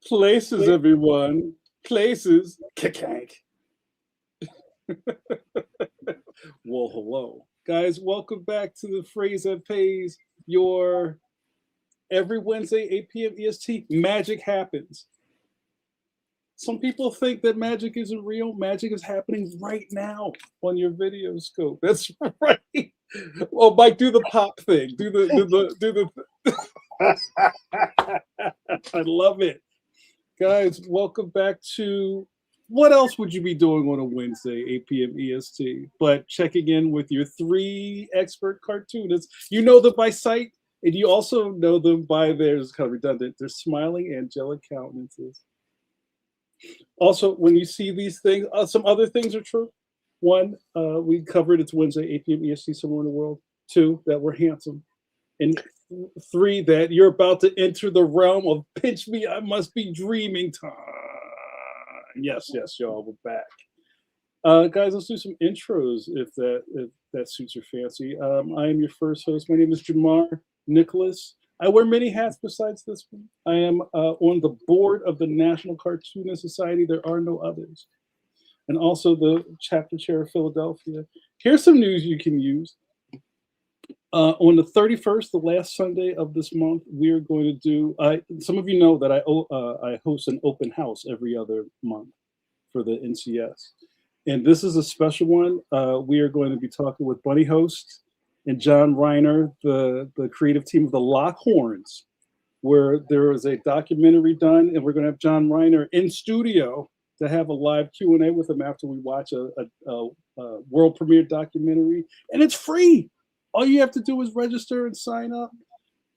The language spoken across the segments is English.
Places, everyone. Places. Kakank. Well, hello. Guys, welcome back to the phrase that pays your every Wednesday, 8 p.m. EST. Magic happens. Some people think that magic isn't real. Magic is happening right now on your video scope. That's right. Oh, Mike, do the pop thing. Do the. I love it. Guys, welcome back to what else would you be doing on a Wednesday, 8 p.m. EST, but checking in with your three expert cartoonists. You know them by sight, and you also know them by their, it's kind of redundant, their smiling angelic countenances. Also, when you see these things, some other things are true. One, we covered it's Wednesday, 8 p.m. EST somewhere in the world. Two, that we're handsome. And three, that you're about to enter the realm of pinch me, I must be dreaming time. Yes, y'all, we're back. Guys, let's do some intros if that suits your fancy. I am your first host. My name is JAMAR NICHOLAS. I wear many hats besides this one. I am on the board of the National Cartoonist Society. There are no others. And also the chapter chair of Philadelphia. Here's some news you can use. On the 31st, the last Sunday of this month, we are going to do, some of you know that I host an open house every other month for the NCS. And this is a special one. We are going to be talking with Bunny Host and John Reiner, the creative team of the Lockhorns, where there is a documentary done, and we're going to have John Reiner in studio to have a live Q&A with him after we watch a world premiere documentary. And it's free. All you have to do is register and sign up,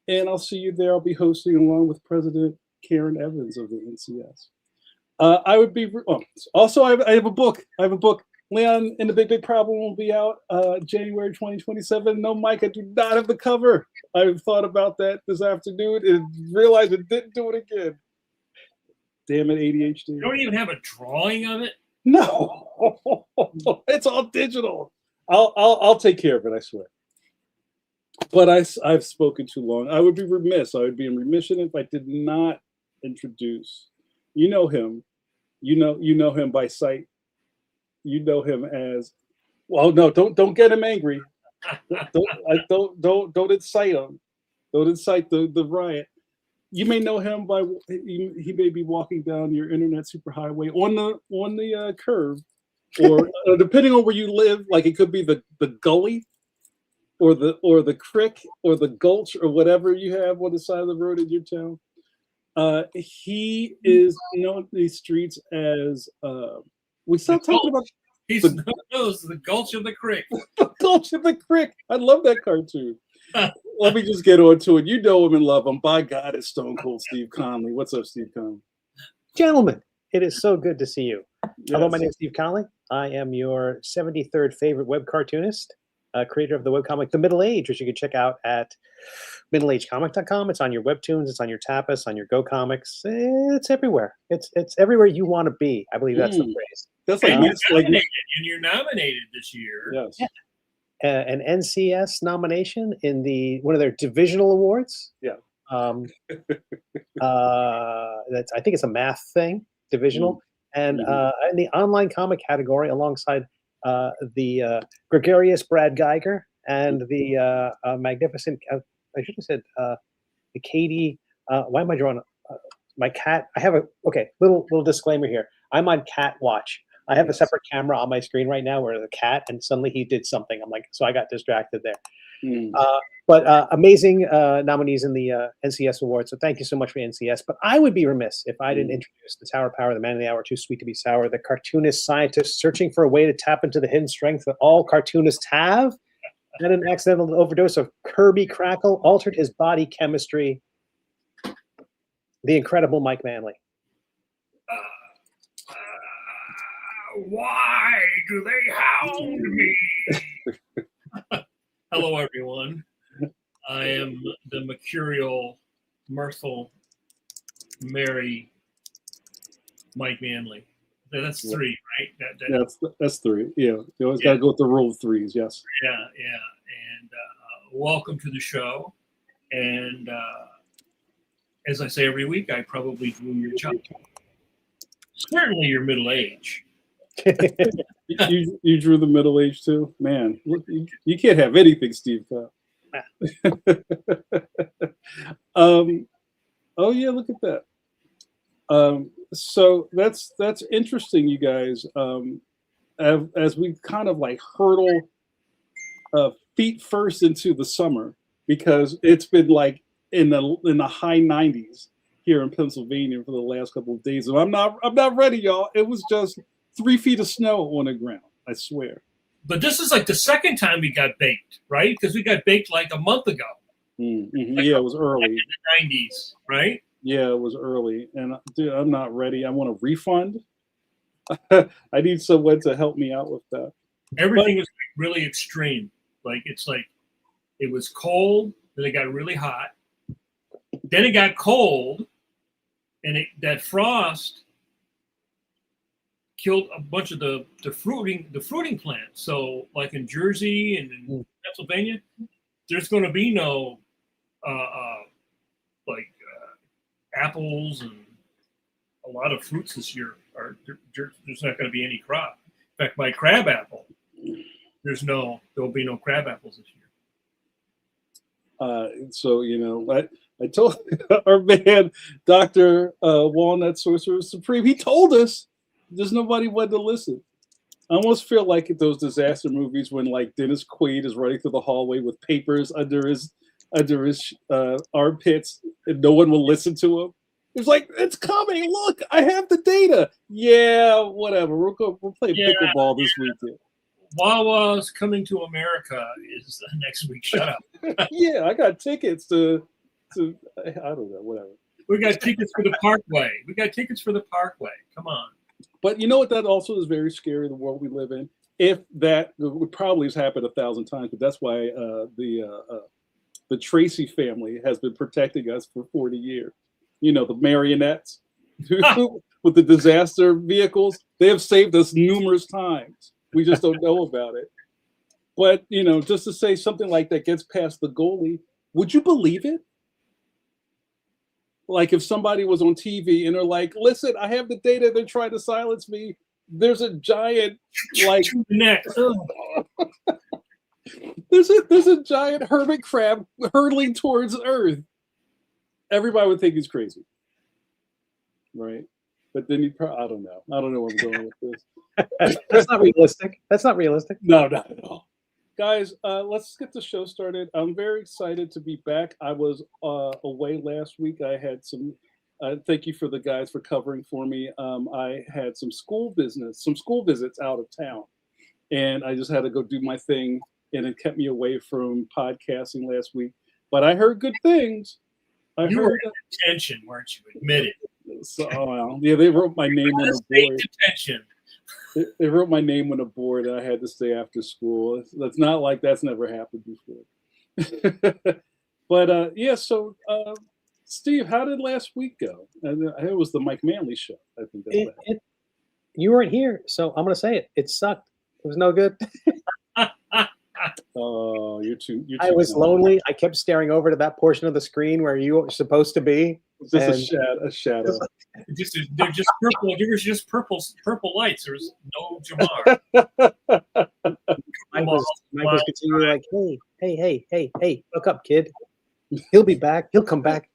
and I'll see you there. I'll be hosting along with President Karen Evans of the NCS. I would be also. I have a book. Leon and the Big Problem will be out January 2027. No, Mike, I do not have the cover. I've thought about that this afternoon and realized it didn't do it again. Damn it, ADHD. You don't even have a drawing of it? No. Oh, it's all digital. I'll take care of it, I swear. But I've spoken too long. I would be remiss. I would be in remission if I did not introduce. You know him. You know him by sight. You know him as. Well, no, don't get him angry. Don't incite him. Don't incite the riot. You may know him by he may be walking down your internet superhighway on the curve, or depending on where you live, like it could be the gully, or the creek, or the gulch, or whatever you have on the side of the road in your town. He is known in these streets as we start talking about. He's the Gulch of the Creek. The Gulch of the Creek. I love that cartoon. Let me just get on to it. You know him and love him. By God, it's Stone Cold Steve Conley. What's up, Steve Conley? Gentlemen, it is so good to see you. Yes. Hello, my name is Steve Conley. I am your 73rd favorite web cartoonist, creator of the webcomic The Middle Age, which you can check out at middleagecomic.com. It's on your webtoons, it's on your Tapas, on your Go Comics. It's everywhere. It's everywhere you want to be. I believe that's the phrase. That's like, and you're nominated this year. Yes. Yeah. An NCS nomination in one of their divisional awards. Yeah. That's, I think it's a math thing, divisional, and in the online comic category, alongside the gregarious Brad Geiger and the magnificent. I should have said the Katie. Why am I drawing my cat? I have little disclaimer here. I'm on cat watch. I have a separate camera on my screen right now where the cat, and suddenly he did something. I'm like, so I got distracted there. But amazing nominees in the NCS Awards. So thank you so much for NCS. But I would be remiss if I didn't introduce the Tower Power, the man of the hour, too sweet to be sour, the cartoonist scientist searching for a way to tap into the hidden strength that all cartoonists have. And an accidental overdose of Kirby Crackle altered his body chemistry. The incredible Mike Manley. Why do they hound me? Hello, everyone. I am the mercurial, mirthful, merry Mike Manley. That's three, right? That's three. Yeah, you always got to go with the rule of threes. Yes. Yeah. And welcome to the show. And as I say every week, I probably drew your child. Certainly, your middle age. you drew the middle age too, man. Look, you can't have anything, Steve. Oh yeah, look at that. So that's interesting, you guys. As we kind of like hurdle feet first into the summer, because it's been like in the high 90s here in Pennsylvania for the last couple of days, and I'm not ready, y'all. It was just 3 feet of snow on the ground, I swear. But this is like the second time we got baked, right? Because we got baked like a month ago. Like it was early. Like in the 90s, right? Yeah, it was early. And dude, I'm not ready. I want a refund. I need someone to help me out with that. Everything was really extreme. Like it was cold, then it got really hot. Then it got cold, and that frost killed a bunch of the fruiting plants. So like in Jersey and in Pennsylvania, there's going to be no apples and a lot of fruits this year. There's not going to be any crop. In fact, my crab apple, there'll be no crab apples this year. So I told our man, Dr. Walnut Sorcerer Supreme, he told us. There's nobody wanted to listen. I almost feel like those disaster movies when like Dennis Quaid is running through the hallway with papers under his armpits, and no one will listen to him. It's like, it's coming. Look, I have the data. Yeah, whatever. We're playing pickleball this weekend. Wawa's Coming to America is next week. Shut up. Yeah, I got tickets to I don't know, whatever. We got tickets for the Parkway. Come on. But you know what? That also is very scary, the world we live in. If that would probably has happened 1,000 times, but that's why the Tracy family has been protecting us for 40 years. You know, the marionettes with the disaster vehicles, they have saved us numerous times. We just don't know about it. But, just to say something like that gets past the goalie, would you believe it? Like if somebody was on TV and they're like, listen, I have the data, they're trying to silence me. There's a giant, like, there's a giant hermit crab hurtling towards Earth. Everybody would think he's crazy. Right? But then I don't know. I don't know where I'm going with this. That's not realistic. That's not realistic. No, not at all. Guys, let's get the show started. I'm very excited to be back. I was away last week. I had some, thank you for the guys for covering for me. I had some school visits out of town. And I just had to go do my thing. And it kept me away from podcasting last week. But I heard good things. You were in detention, weren't you? Admit it. So, yeah, they wrote my name on the board. Detention. They wrote my name on a board and I had to stay after school. That's not like that's never happened before. But yeah, so Steve, how did last week go? It was the Mike Manley show. I think you weren't here, so I'm gonna say it. It sucked. It was no good. Oh, you're too I was lonely. I kept staring over to that portion of the screen where you were supposed to be. Just a shadow. They're just purple. There was just purple lights. There was no Jamar. Mike was continually like, hey, look up, kid. He'll be back. He'll come back.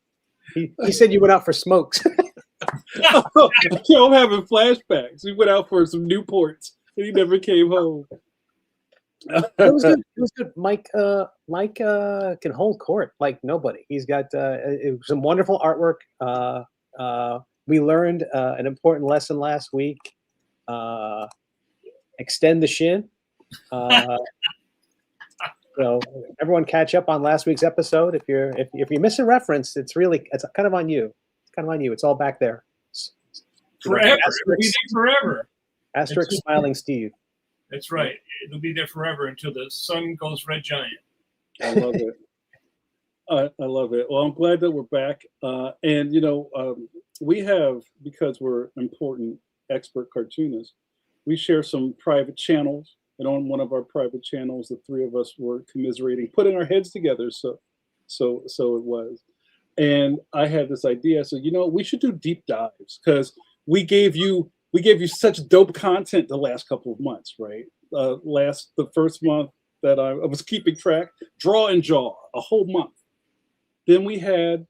He said you went out for smokes. I'm having flashbacks. He went out for some Newports and he never came home. It was good. It was good. Mike can hold court like nobody. He's got some wonderful artwork. We learned an important lesson last week. Extend the shin. So everyone catch up on last week's episode. If you miss a reference, it's kind of on you. It's kind of on you. It's all back there. Forever. It'll be there forever. Asterisk smiling Steve. That's right. It'll be there forever until the sun goes red giant. I love it. I love it. Well, I'm glad that we're back. And, we have, because we're important expert cartoonists, we share some private channels. And on one of our private channels, the three of us were commiserating, putting our heads together. So it was. And I had this idea. So, we should do deep dives because we gave you such dope content the last couple of months, right? The first month that I was keeping track, Draw and Jaw, a whole month. Then we had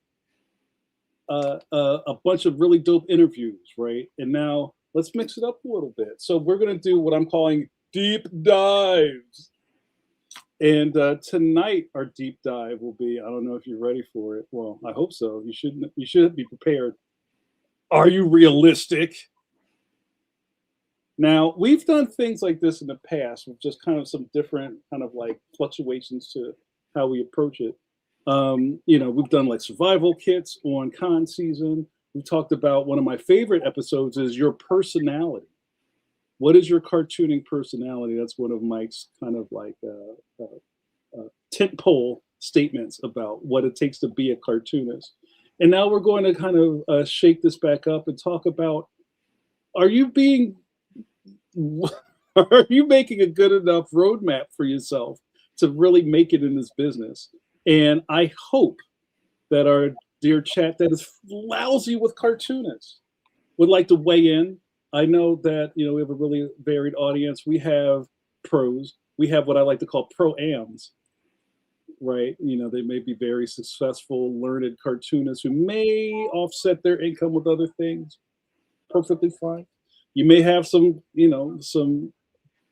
a bunch of really dope interviews, right? And now let's mix it up a little bit. So we're going to do what I'm calling deep dives. And tonight our deep dive will be, I don't know if you're ready for it. Well, I hope so. You should be prepared. Are you realistic? Now, we've done things like this in the past with just kind of some different kind of like fluctuations to how we approach it. We've done like survival kits on con season. We talked about one of my favorite episodes is your personality. What is your cartooning personality? That's one of Mike's kind of like tentpole statements about what it takes to be a cartoonist. And now we're going to kind of shake this back up and talk about, are you making a good enough roadmap for yourself to really make it in this business? And I hope that our dear chat that is lousy with cartoonists would like to weigh in. I know that, we have a really varied audience. We have pros. We have what I like to call pro-ams, right? They may be very successful, learned cartoonists who may offset their income with other things. Perfectly fine. You may have some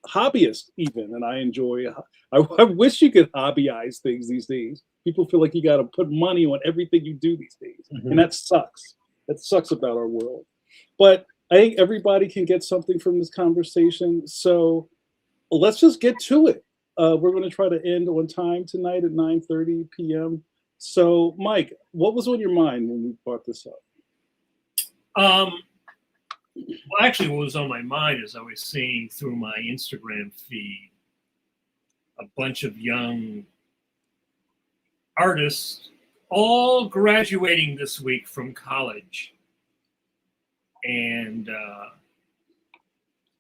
hobbyists even, and I enjoy. I wish you could hobbyize things these days. People feel like you got to put money on everything you do these days, and that sucks. That sucks about our world. But I think everybody can get something from this conversation. So let's just get to it. We're going to try to end on time tonight at 9:30 p.m. So, Mike, what was on your mind when we brought this up? Well, actually, what was on my mind is I was seeing through my Instagram feed a bunch of young artists all graduating this week from college. And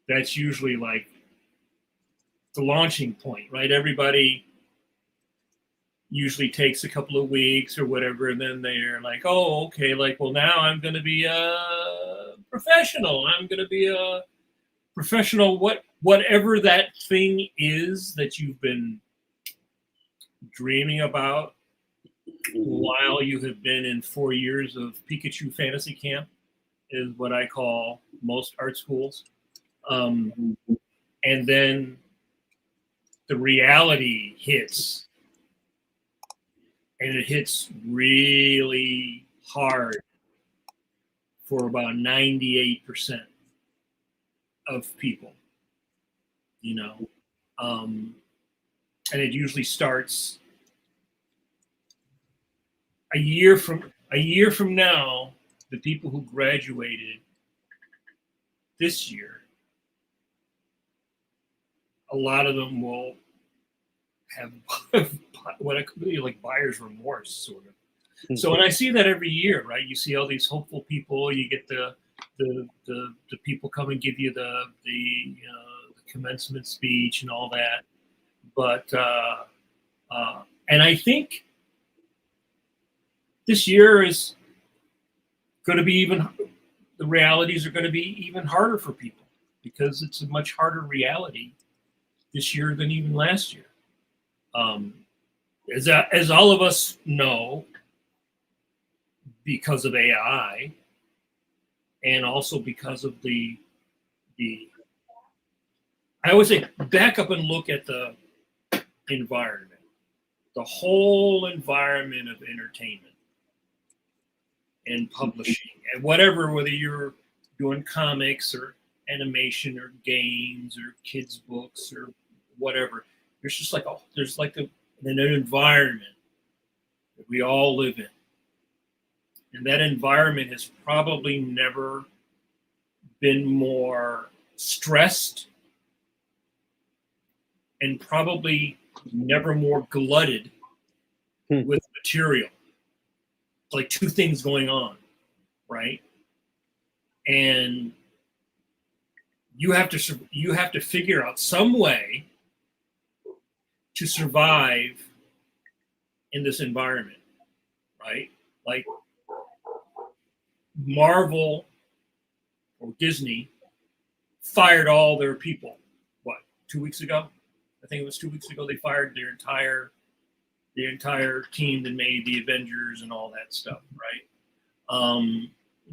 that's usually like the launching point, right? Everybody usually takes a couple of weeks or whatever, and then they're like, oh, okay, like, well, now I'm going to be a professional. I'm going to be a professional, whatever that thing is that you've been dreaming about while you have been in 4 years of Pikachu fantasy camp, is what I call most art schools. And then the reality hits, and it hits really hard for about 98% of people, you know. And it usually starts a year from now. The people who graduated this year, a lot of them will have what I could be like buyer's remorse, sort of. So, and I see that every year, right? You see all these hopeful people. You get the people come and give you the commencement speech and all that. But and I think this year is going to be even, the realities are going to be even harder for people, because it's a much harder reality this year than even last year. As all of us know, because of AI, and also because of the I always say, back up and look at the environment, the whole environment of entertainment and publishing and whatever, whether you're doing comics or animation or games or kids books or whatever. There's just like an environment that we all live in. And that environment has probably never been more stressed, and probably never more glutted with material. Like two things going on, right? And you have to figure out some way to survive in this environment, right? Like Marvel or Disney fired all their people, 2 weeks ago? I think it was 2 weeks ago. They fired their entire team that made the Avengers and all that stuff, right?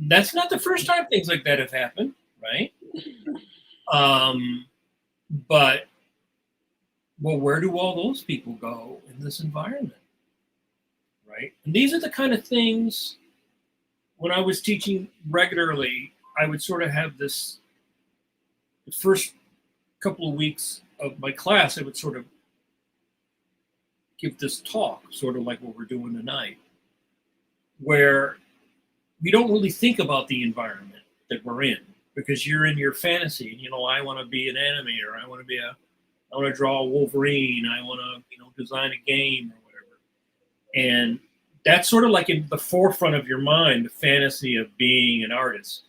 That's not the first time things like that have happened, right? But where do all those people go in this environment, right? And these are the kind of things, when I was teaching regularly, I would sort of have this, the first couple of weeks of my class, I would sort of give this talk, sort of like what we're doing tonight, where we don't really think about the environment that we're in, because you're in your fantasy. You know, I want to be an animator. I want to draw a Wolverine. I want to, design a game or whatever. And that's sort of like in the forefront of your mind, the fantasy of being an artist,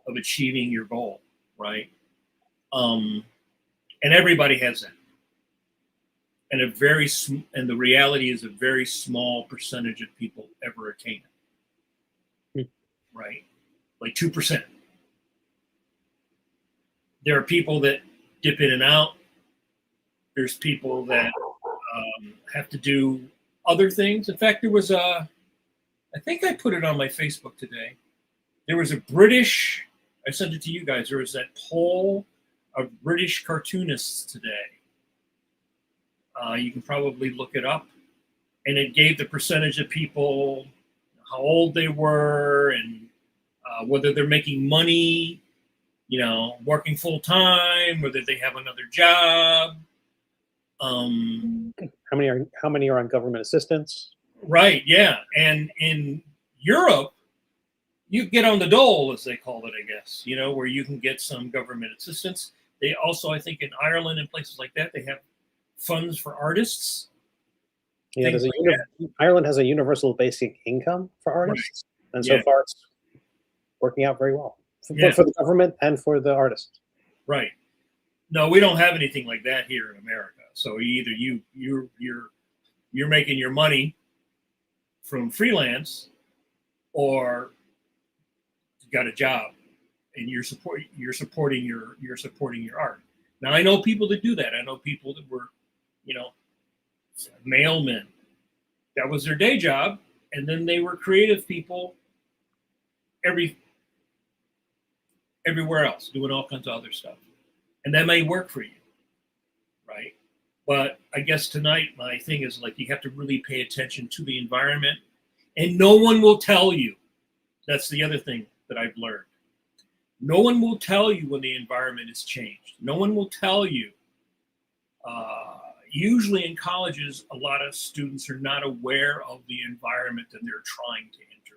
of achieving your goal, right? And everybody has that. And the reality is a very small percentage of people ever attain it, right? Like 2%. There are people that dip in and out. There's people that have to do other things. In fact, there was I think I put it on my Facebook today. There was a British, I sent it to you guys. There was that poll of British cartoonists today. You can probably look it up. And it gave the percentage of people, how old they were, and whether they're making money, working full time, whether they have another job. How many are on government assistance? Right, yeah. And in Europe, you get on the dole, as they call it, I guess, where you can get some government assistance. They also, I think in Ireland and places like that, they have funds for artists. Yeah, Ireland has a universal basic income for artists. Right. And so far it's working out very well for the government and for the artists. Right. No, we don't have anything like that here in America. So either you're making your money from freelance, or you got a job and you're supporting your art. Now I know people that do that. I know people that were, mailmen. That was their day job, and then they were creative people everywhere else, doing all kinds of other stuff. And that may work for you, right? But I guess tonight my thing is like you have to really pay attention to the environment, and no one will tell you. That's the other thing that I've learned. No one will tell you when the environment has changed. No one will tell you. Usually in colleges, a lot of students are not aware of the environment that they're trying to enter.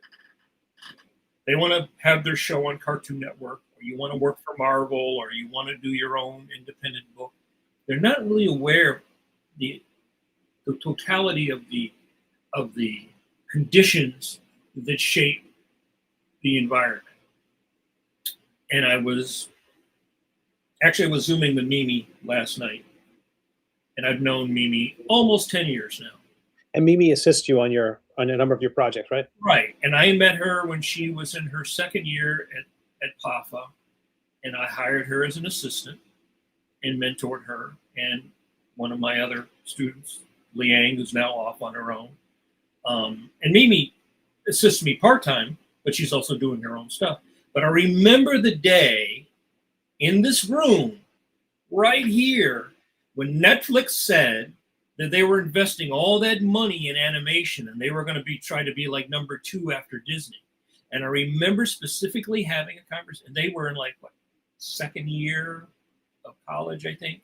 They want to have their show on Cartoon Network, or you want to work for Marvel, or you want to do your own independent book. They're not really aware of the totality of the conditions that shape the environment. And I was Zooming with Mimi last night, and I've known Mimi almost 10 years now. And Mimi assists you on a number of your projects, right? Right. And I met her when she was in her second year at PAFA, and I hired her as an assistant and mentored her. And one of my other students, Liang, who's now off on her own. And Mimi assists me part-time, but she's also doing her own stuff. But I remember the day in this room right here when Netflix said that they were investing all that money in animation and they were going to try to be like number 2 after Disney. And I remember specifically having a conversation. They were in second year of college, I think.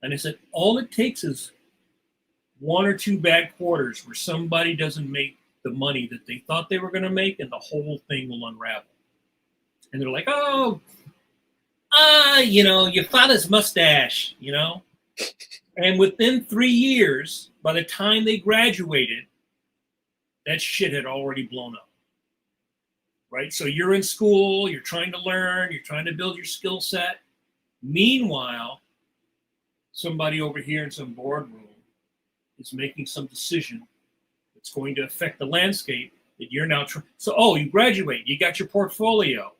And I said, all it takes is 1 or 2 bad quarters where somebody doesn't make the money that they thought they were going to make, and the whole thing will unravel. And they're like, your father's mustache, And within 3 years, by the time they graduated, that shit had already blown up. Right? So you're in school, you're trying to learn, you're trying to build your skill set. Meanwhile, somebody over here in some boardroom is making some decision that's going to affect the landscape that you're now trying. So, you graduate, you got your portfolio.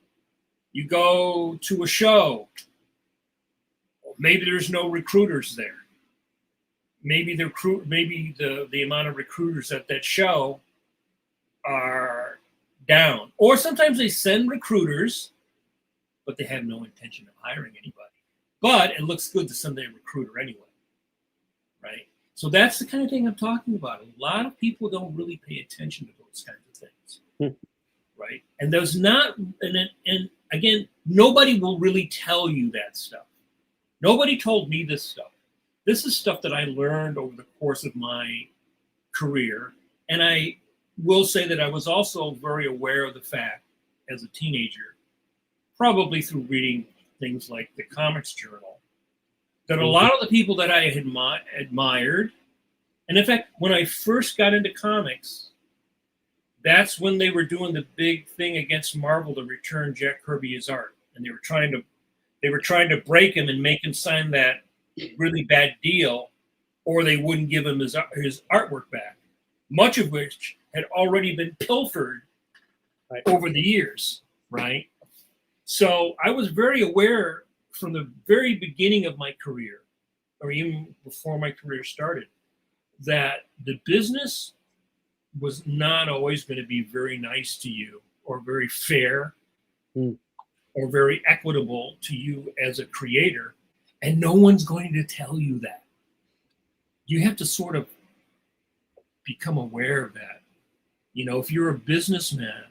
You go to a show. Maybe there's no recruiters there. Maybe the amount of recruiters at that show are down. Or sometimes they send recruiters, but they have no intention of hiring anybody. But it looks good to send a recruiter anyway, right? So that's the kind of thing I'm talking about. A lot of people don't really pay attention to those kinds of things, right? And there's not, and again, nobody will really tell you that stuff. Nobody told me this stuff. This is stuff that I learned over the course of my career. And I will say that I was also very aware of the fact as a teenager, probably through reading things like the Comics Journal, that a lot of the people that I had admired, and in fact, when I first got into comics, that's when they were doing the big thing against Marvel to return Jack Kirby his art. And they were trying to break him and make him sign that really bad deal, or they wouldn't give him his artwork back, much of which had already been pilfered over the years, right? So I was very aware from the very beginning of my career, or even before my career started, that the business was not always going to be very nice to you or very fair or very equitable to you as a creator. And no one's going to tell you that. You have to sort of become aware of that. If you're a businessman,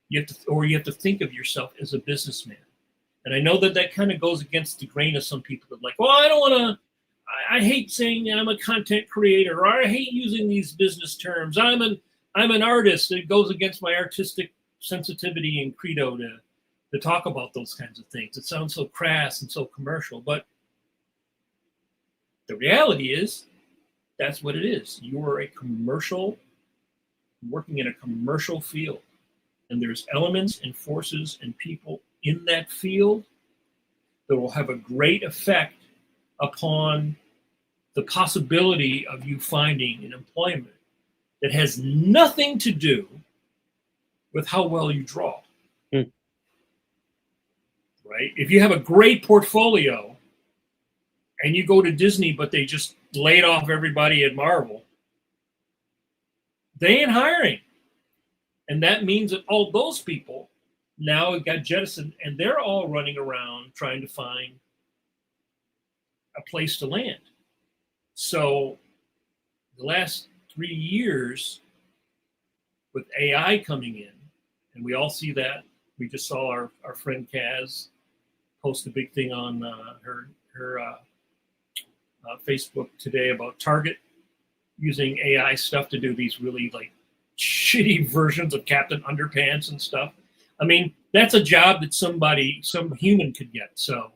you have to think of yourself as a businessman. And I know that kind of goes against the grain of some people that I hate saying I'm a content creator, or I hate using these business terms. I'm an artist. It goes against my artistic sensitivity and credo to talk about those kinds of things. It sounds so crass and so commercial, but the reality is that's what it is. You are a commercial, working in a commercial field, and there's elements and forces and people in that field that will have a great effect upon the possibility of you finding an employment that has nothing to do with how well you draw. Right? If you have a great portfolio and you go to Disney, but they just laid off everybody at Marvel, they ain't hiring. And that means that all those people now got jettisoned, and they're all running around trying to find a place to land. So the last 3 years with AI coming in, and we all see that. We just saw our friend Kaz post a big thing on her Facebook today about Target using AI stuff to do these really like shitty versions of Captain Underpants and stuff. I mean, that's a job that some human could get. So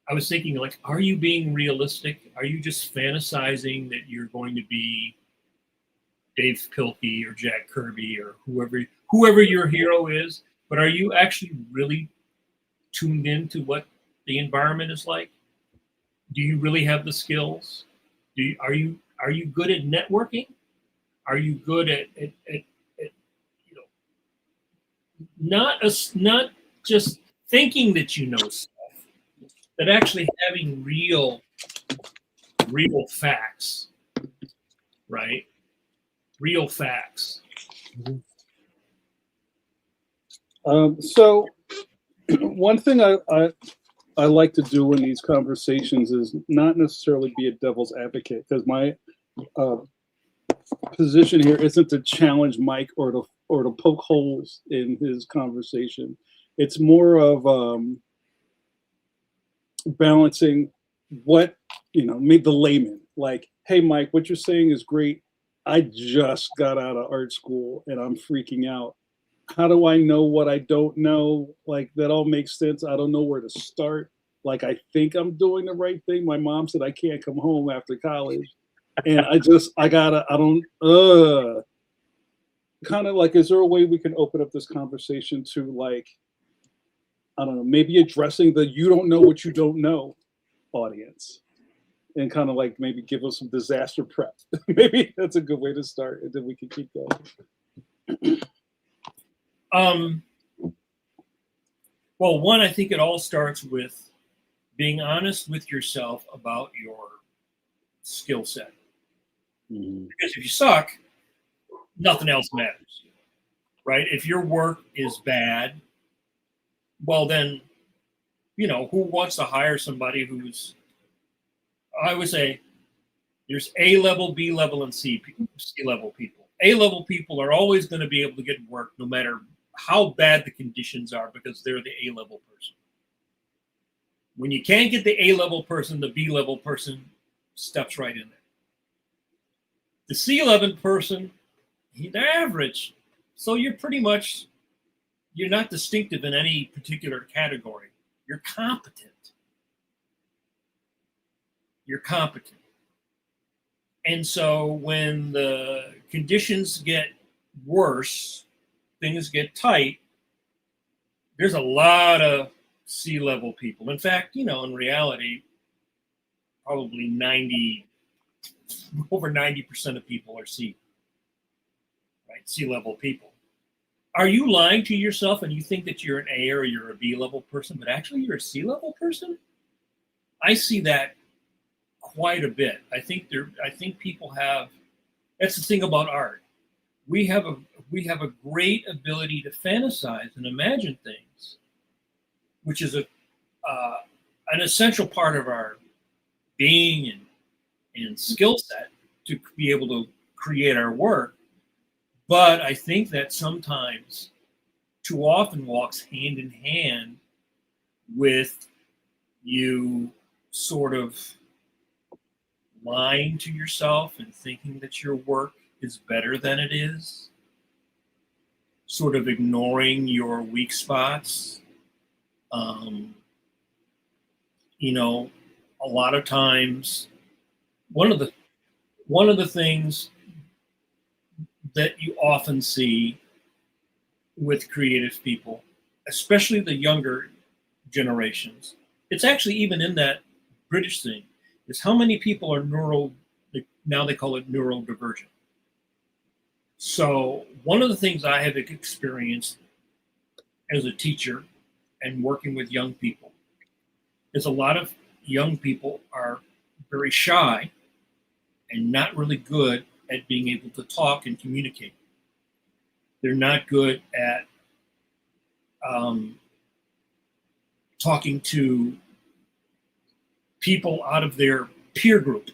I was thinking, like, are you being realistic? Are you just fantasizing that you're going to be Dave Pilkey or Jack Kirby or whoever your hero is? But are you actually really tuned into what the environment is like? Do you really have the skills? Are you good at networking? Are you good at not just thinking that you know stuff, but actually having real facts, right? Real facts. So one thing I like to do in these conversations is not necessarily be a devil's advocate, because my position here isn't to challenge Mike or to poke holes in his conversation. It's more of balancing what, made the layman, like, hey, Mike, what you're saying is great. I just got out of art school and I'm freaking out. How do I know what I don't know? Like, that all makes sense. I don't know where to start. Like, I think I'm doing the right thing. My mom said I can't come home after college. And kind of like, is there a way we can open up this conversation to, like, I don't know, maybe addressing the you don't know what you don't know audience, and kind of like maybe give us some disaster prep. Maybe that's a good way to start, and then we can keep going. Well, one, I think it all starts with being honest with yourself about your skill set. Because if you suck, nothing else matters, right? If your work is bad, well then, who wants to hire somebody who's, I would say, there's A level, B level, and C level people. A level people are always going to be able to get work no matter how bad the conditions are, because they're the A level person. When you can't get the A level person, the B level person steps right in there. The C level person, they're average. So you're not distinctive in any particular category. You're competent. And so when the conditions get worse, things get tight, there's a lot of C-level people. In fact, in reality, probably over 90% of people are C-level people. Are you lying to yourself and you think that you're an A or you're a B-level person, but actually you're a C-level person? I see that quite a bit. I think people have. That's the thing about art. We have a great ability to fantasize and imagine things, which is an essential part of our being and skill set to be able to create our work. But I think that sometimes, too often, walks hand in hand with you sort of lying to yourself and thinking that your work is better than it is, sort of ignoring your weak spots. A lot of times, one of the things that you often see with creative people, especially the younger generations. It's actually even in that British thing, is how many people are now they call it neurodivergent. So one of the things I have experienced as a teacher and working with young people is a lot of young people are very shy and not really good at being able to talk and communicate. They're not good at talking to people out of their peer group.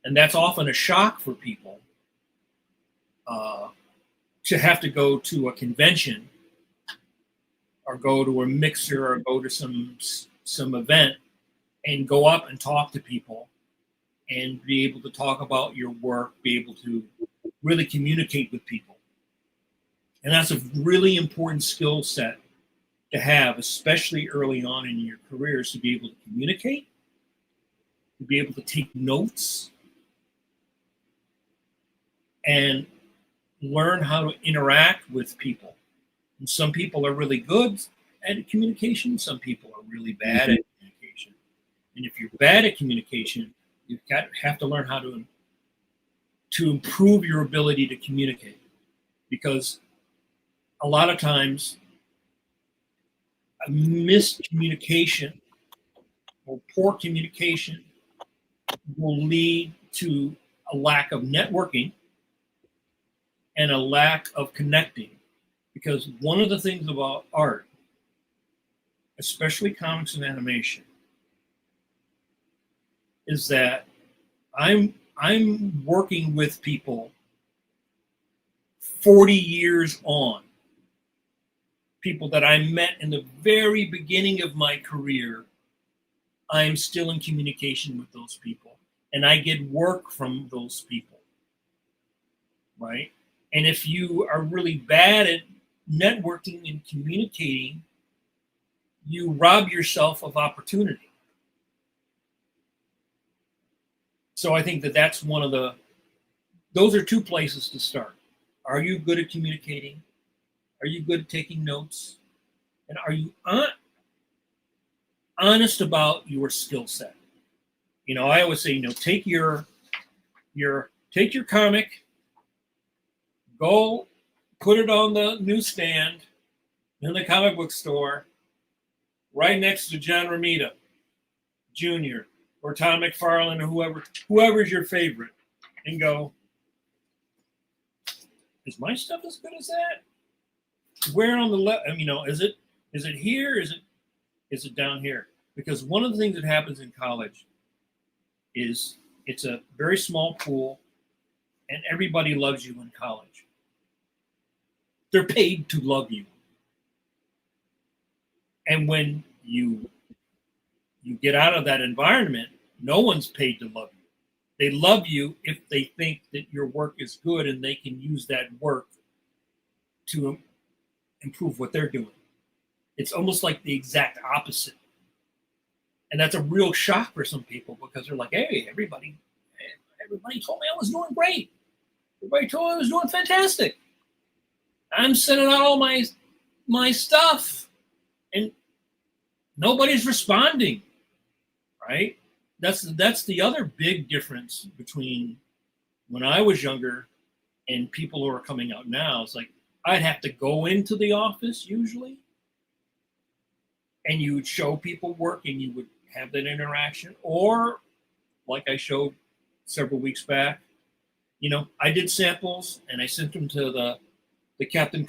And that's often a shock for people to have to go to a convention or go to a mixer or go to some event and go up and talk to people and be able to talk about your work, be able to really communicate with people. And that's a really important skill set to have, especially early on in your careers, to be able to communicate, to be able to take notes, and learn how to interact with people. And some people are really good at communication. Some people are really bad at communication. And if you're bad at communication, have to learn how to improve your ability to communicate. Because a lot of times, a miscommunication or poor communication will lead to a lack of networking and a lack of connecting. Because one of the things about art, especially comics and animation, is that I'm working with people 40 years on. People that I met in the very beginning of my career, I'm still in communication with those people. And I get work from those people, right? And if you are really bad at networking and communicating, you rob yourself of opportunity. So I think that's those are two places to start. Are you good at communicating? Are you good at taking notes? And are you honest about your skill set? I always say, take your comic, go put it on the newsstand in the comic book store, right next to John Romita Jr. or Tom McFarlane or whoever's your favorite, and go, is my stuff as good as that? Where on the left? Is it here? Is it down here? Because one of the things that happens in college is it's a very small pool, and everybody loves you in college. They're paid to love you. And when you get out of that environment, no one's paid to love you. They love you if they think that your work is good and they can use that work to improve what they're doing. It's almost like the exact opposite. And that's a real shock for some people, because they're like, hey, everybody told me I was doing great. Everybody told me I was doing fantastic. I'm sending out all my stuff and nobody's responding, right? That's the other big difference between when I was younger and people who are coming out now. It's like, I'd have to go into the office usually, and you would show people work and you would have that interaction. Or like I showed several weeks back, I did samples and I sent them to the Captain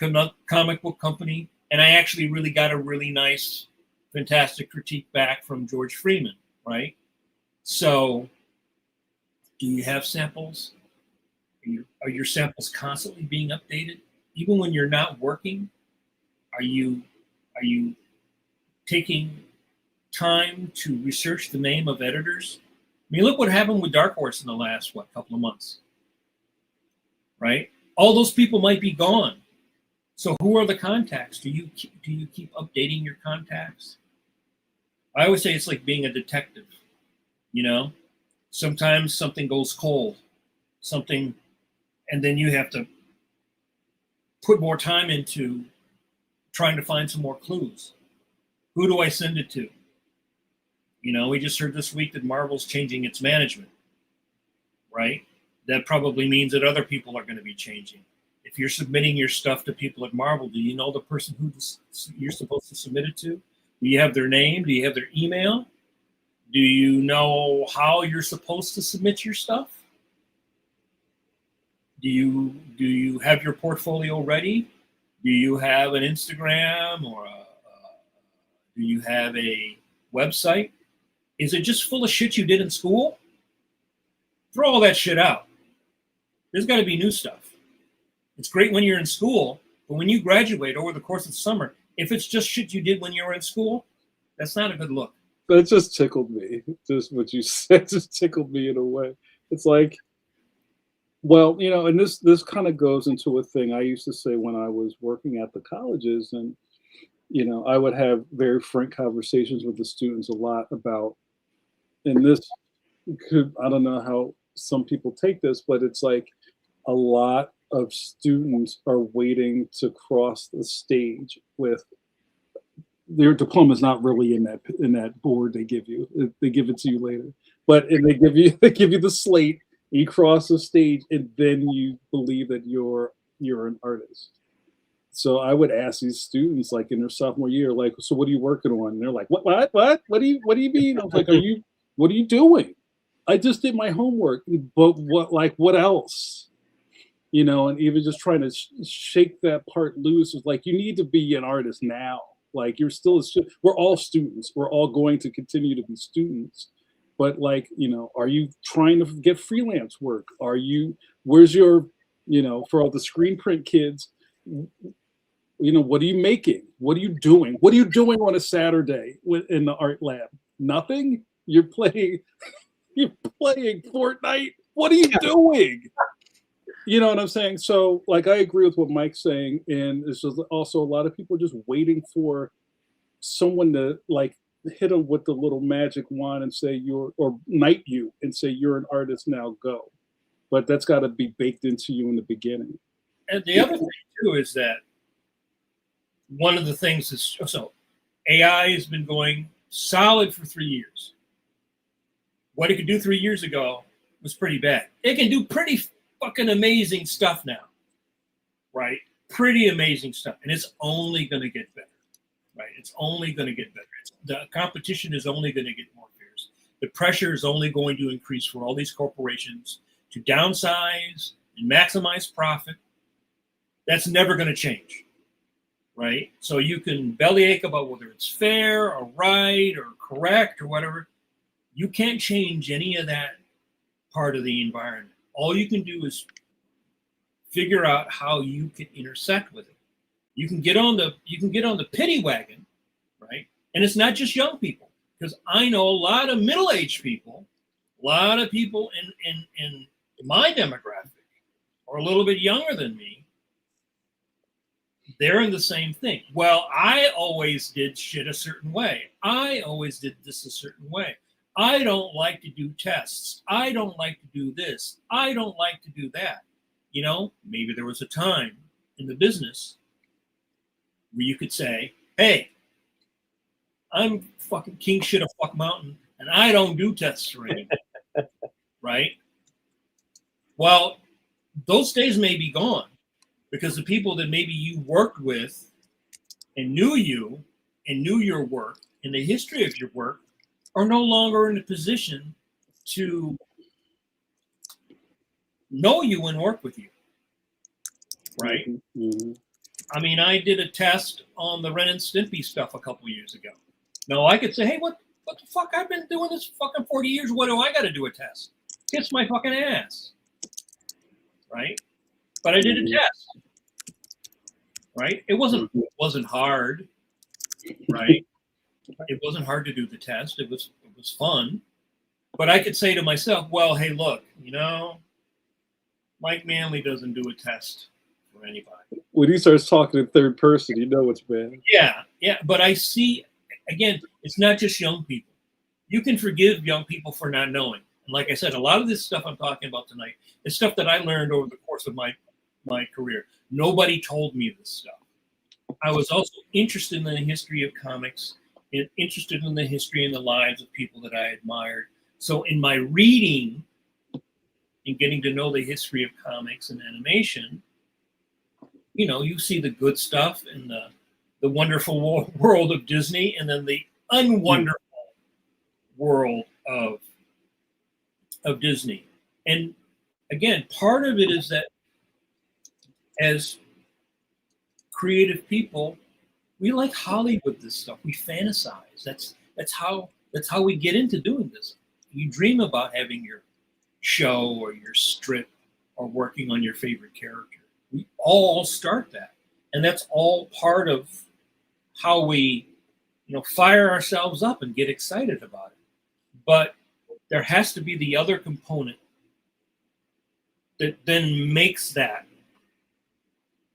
Comic Book Company, and I actually really got a really nice, fantastic critique back from George Freeman, right? So do you have samples? Are your samples constantly being updated? Even when you're not working, are you taking time to research the name of editors? I mean, look what happened with Dark Horse in the last, couple of months, right? All those people might be gone. So who are the contacts? Do you keep updating your contacts? I always say it's like being a detective, Sometimes something goes cold, and then you have to put more time into trying to find some more clues. Who do I send it to? You know, we just heard this week that Marvel's changing its management, right? That probably means that other people are going to be changing. If you're submitting your stuff to people at Marvel, do you know the person who you're supposed to submit it to? Do you have their name? Do you have their email? Do you know how you're supposed to submit your stuff? Do you have your portfolio ready? Do you have an Instagram or do you have a website? Is it just full of shit you did in school? Throw all that shit out. There's got to be new stuff. It's great when you're in school, but when you graduate over the course of the summer, if it's just shit you did when you were in school, that's not a good look. That just tickled me. Just what you said just tickled me in a way. It's like, well, you know, and this kind of goes into a thing I used to say when I was working at the colleges, and you know, I would have very frank conversations with the students a lot about, and this could, I don't know how some people take this, but it's like a lot of students are waiting to cross the stage with their diploma is not really in that board they give you. They give it to you later, but and they give you the slate. You cross the stage, and then you believe that you're an artist. So I would ask these students, like in their sophomore year, like, so what are you working on? And they're like, what do you mean? I was like, what are you doing? I just did my homework, but what else? You know, and even just trying to shake that part loose is like, you need to be an artist now. Like you're still we're all students. We're all going to continue to be students. But like, you know, are you trying to get freelance work? Where's your, you know, for all the screen print kids, you know, what are you making? What are you doing? What are you doing on a Saturday in the art lab? Nothing? You're playing Fortnite? What are you doing? You know what I'm saying? So like, I agree with what Mike's saying. And it's just also a lot of people just waiting for someone to like hit them with the little magic wand and say or knight you and say, you're an artist, now go. But that's got to be baked into you in the beginning. And the other thing too is that one of the things is, so AI has been going solid for 3 years. What it could do 3 years ago was pretty bad. It can do pretty fucking amazing stuff now, right? Pretty amazing stuff. And it's only going to get better, right? It's only going to get better. The competition is only going to get more fierce. The pressure is only going to increase for all these corporations to downsize and maximize profit. That's never going to change, right? So you can bellyache about whether it's fair or right or correct or whatever. You can't change any of that part of the environment. All you can do is figure out how you can intersect with it. You can get on the pity wagon, right? And it's not just young people, because I know a lot of middle-aged people, a lot of people in my demographic, or a little bit younger than me. They're in the same thing. Well, I always did shit a certain way. I always did this a certain way. I don't like to do tests. I don't like to do this. I don't like to do that. You know, maybe there was a time in the business where you could say, hey, I'm fucking king shit of fuck mountain, and I don't do tests or anything. Right? Well, those days may be gone, because the people that maybe you worked with and knew you and knew your work and the history of your work are no longer in a position to know you and work with you, right? Mm-hmm. I mean, I did a test on the Ren and Stimpy stuff a couple years ago. No, I could say, hey, what the fuck? I've been doing this for fucking 40 years. What do I got to do a test? Kiss my fucking ass, right? But I did a test, right? It wasn't hard, right? It wasn't hard to do the test. It was fun. But I could say to myself, well, hey, look, you know, Mike Manley doesn't do a test for anybody. When he starts talking in third person, you know it's bad. Yeah. But I see, again, it's not just young people. You can forgive young people for not knowing. And like I said, a lot of this stuff I'm talking about tonight is stuff that I learned over the course of my career. Nobody told me this stuff. I was also interested in the history of comics interested in the history and the lives of people that I admired. So in my reading and getting to know the history of comics and animation, you know, you see the good stuff and the wonderful world of Disney, and then the unwonderful world of Disney. And again, part of it is that as creative people, we like Hollywood this stuff. We fantasize. That's how we get into doing this. You dream about having your show or your strip or working on your favorite character. We all start that. And that's all part of how we, you know, fire ourselves up and get excited about it. But there has to be the other component that then makes that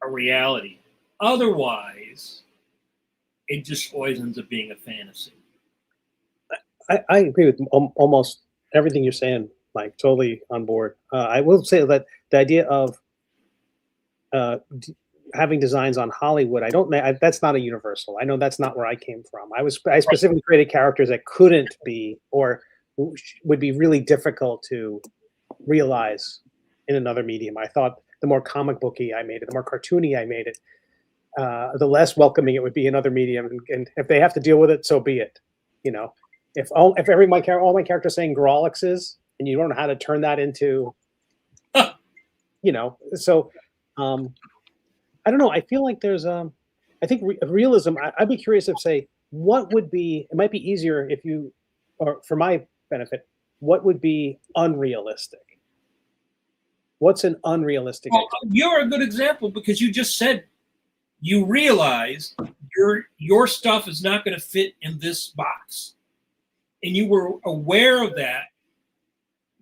a reality. Otherwise, it just always ends up being a fantasy. I agree with almost everything you're saying, Mike. Totally on board. I will say that the idea of having designs on Hollywood, that's not a universal. I know that's not where I came from. I specifically created characters that couldn't be or would be really difficult to realize in another medium. I thought the more comic booky I made it, the more cartoony I made it, the less welcoming it would be in other medium. And if they have to deal with it, so be it. You know, if all my characters saying Grolixes and you don't know how to turn that into, you know, so I don't know. I feel like there's I think realism. I'd be curious of say what would be. It might be easier if you, or for my benefit, what would be unrealistic. What's an unrealistic? Well, you're a good example because you just said you realize your stuff is not going to fit in this box, and you were aware of that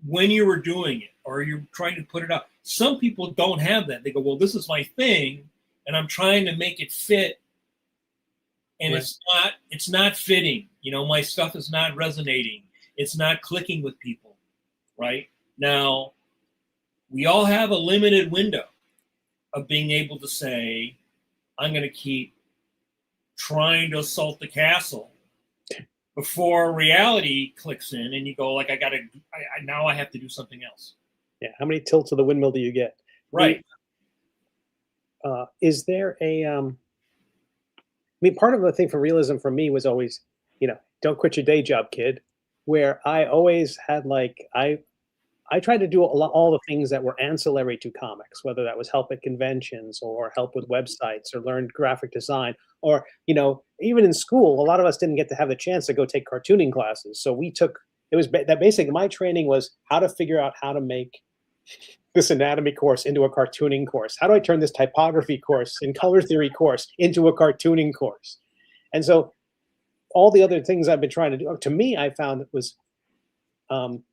when you were doing it or you're trying to put it up. Some people don't have that. They go, well, this is my thing, and I'm trying to make it fit, and right. It's not fitting. You know, my stuff is not resonating. It's not clicking with people, right? Now, we all have a limited window of being able to say, I'm going to keep trying to assault the castle before reality clicks in and you go like, now I have to do something else. Yeah. How many tilts of the windmill do you get? Right. Is there I mean, part of the thing for realism for me was always, you know, don't quit your day job, kid, where I always had like, I tried to do all the things that were ancillary to comics, whether that was help at conventions or help with websites or learn graphic design, or, you know, even in school, a lot of us didn't get to have the chance to go take cartooning classes. So that basically my training was how to figure out how to make this anatomy course into a cartooning course. How do I turn this typography course and color theory course into a cartooning course? And so all the other things I've been trying to do, to me, I found it was,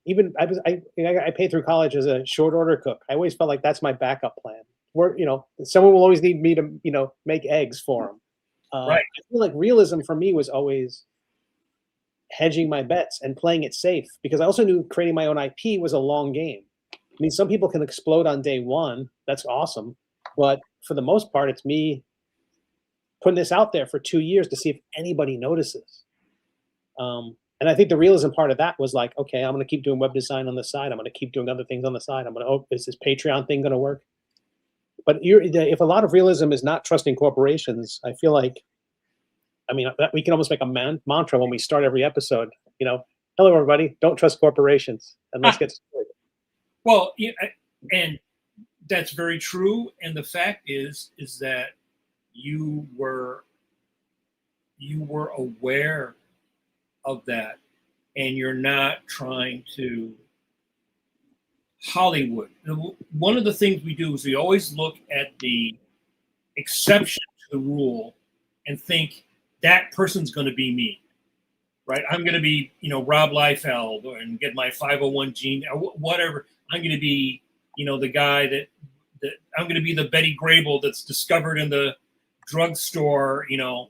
even I paid through college as a short order cook. I always felt like that's my backup plan. Where, you know, someone will always need me to, you know, make eggs for them. Right. I feel like realism for me was always hedging my bets and playing it safe, because I also knew creating my own IP was a long game. I mean, some people can explode on day one. That's awesome. But for the most part, it's me putting this out there for 2 years to see if anybody notices. And I think the realism part of that was like, okay, I'm going to keep doing web design on the side. I'm going to keep doing other things on the side. Is this Patreon thing going to work? But if a lot of realism is not trusting corporations, I feel like, I mean, we can almost make a mantra when we start every episode. You know, hello everybody, don't trust corporations, and let's get started. Well, yeah, and that's very true. And the fact is that you were aware of that, and you're not trying to Hollywood. One of the things we do is we always look at the exception to the rule and think that person's going to be me, right? I'm going to be, you know, Rob Liefeld and get my 501 gene or whatever. I'm going to be, you know, the guy that I'm going to be the Betty Grable that's discovered in the drugstore, you know.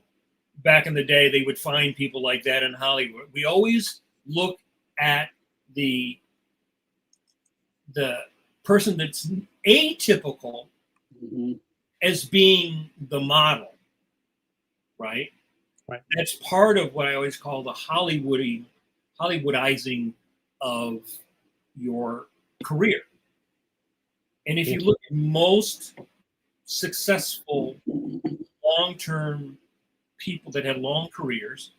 Back in the day, they would find people like that in Hollywood. We always look at the person that's atypical as being the model, right? Right. That's part of what I always call the Hollywoodizing of your career. And if you look at most successful long-term people that had long careers,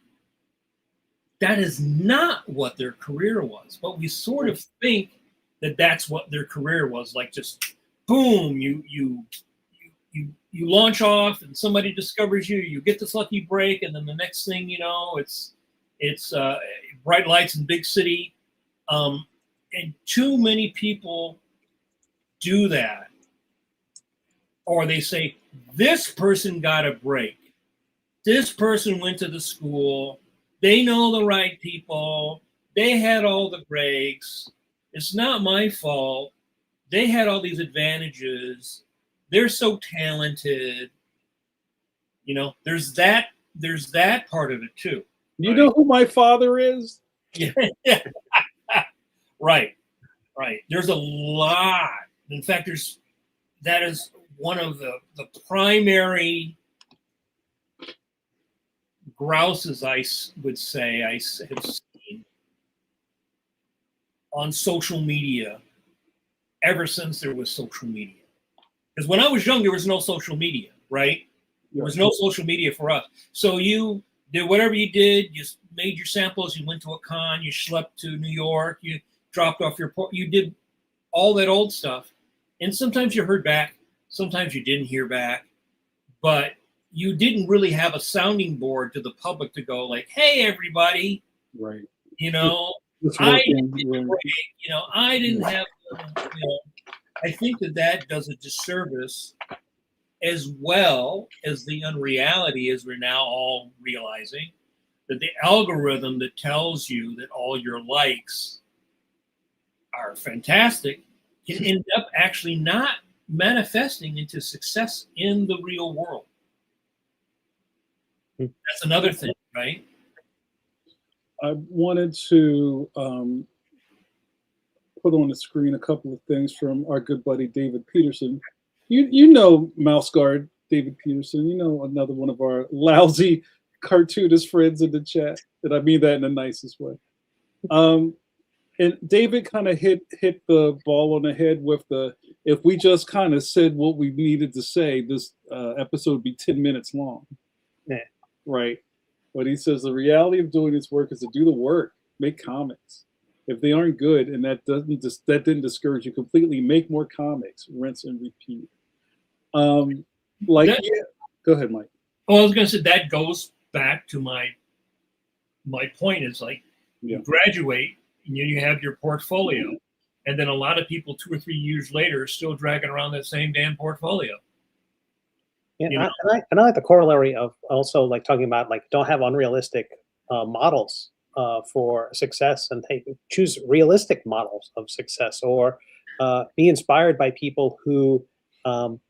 that is not what their career was. But we sort of think that that's what their career was, like just boom, you launch off and somebody discovers you, you get this lucky break, and then the next thing you know, it's bright lights in big city. And too many people do that. Or they say, this person got a break. This person went to the school. They know the right people. They had all the breaks. It's not my fault. They had all these advantages. They're so talented. You know, there's that part of it too. You know who my father is? Yeah. Right. There's a lot. In fact, that is one of the primary grouses I would say I have seen on social media ever since there was social media. Because when I was young, there was no social media, right? There was no social media for us. So you did whatever you did. You made your samples. You went to a con. You schlepped to New York. You dropped off you did all that old stuff. And sometimes you heard back. Sometimes you didn't hear back. But you didn't really have a sounding board to the public to go like, hey, everybody. Right. You know, I didn't have, I think that does a disservice, as well as the unreality, as we're now all realizing, that the algorithm that tells you that all your likes are fantastic can end up actually not manifesting into success in the real world. That's another thing, right? I wanted to put on the screen a couple of things from our good buddy David Peterson. You know Mouse Guard, David Peterson. You know, another one of our lousy cartoonist friends in the chat. And I mean that in the nicest way. And David kind of hit the ball on the head with if we just kind of said what we needed to say, this episode would be 10 minutes long. Yeah. Right. But he says the reality of doing this work is to do the work, make comics. If they aren't good, and that didn't discourage you completely, make more comics, rinse and repeat. Go ahead, Mike. Well, I was going to say that goes back to my point. Is like you graduate and you have your portfolio, and then a lot of people 2 or 3 years later are still dragging around that same damn portfolio. Yeah, and I like the corollary of also like talking about like don't have unrealistic models for success, and choose realistic models of success, or be inspired by people who I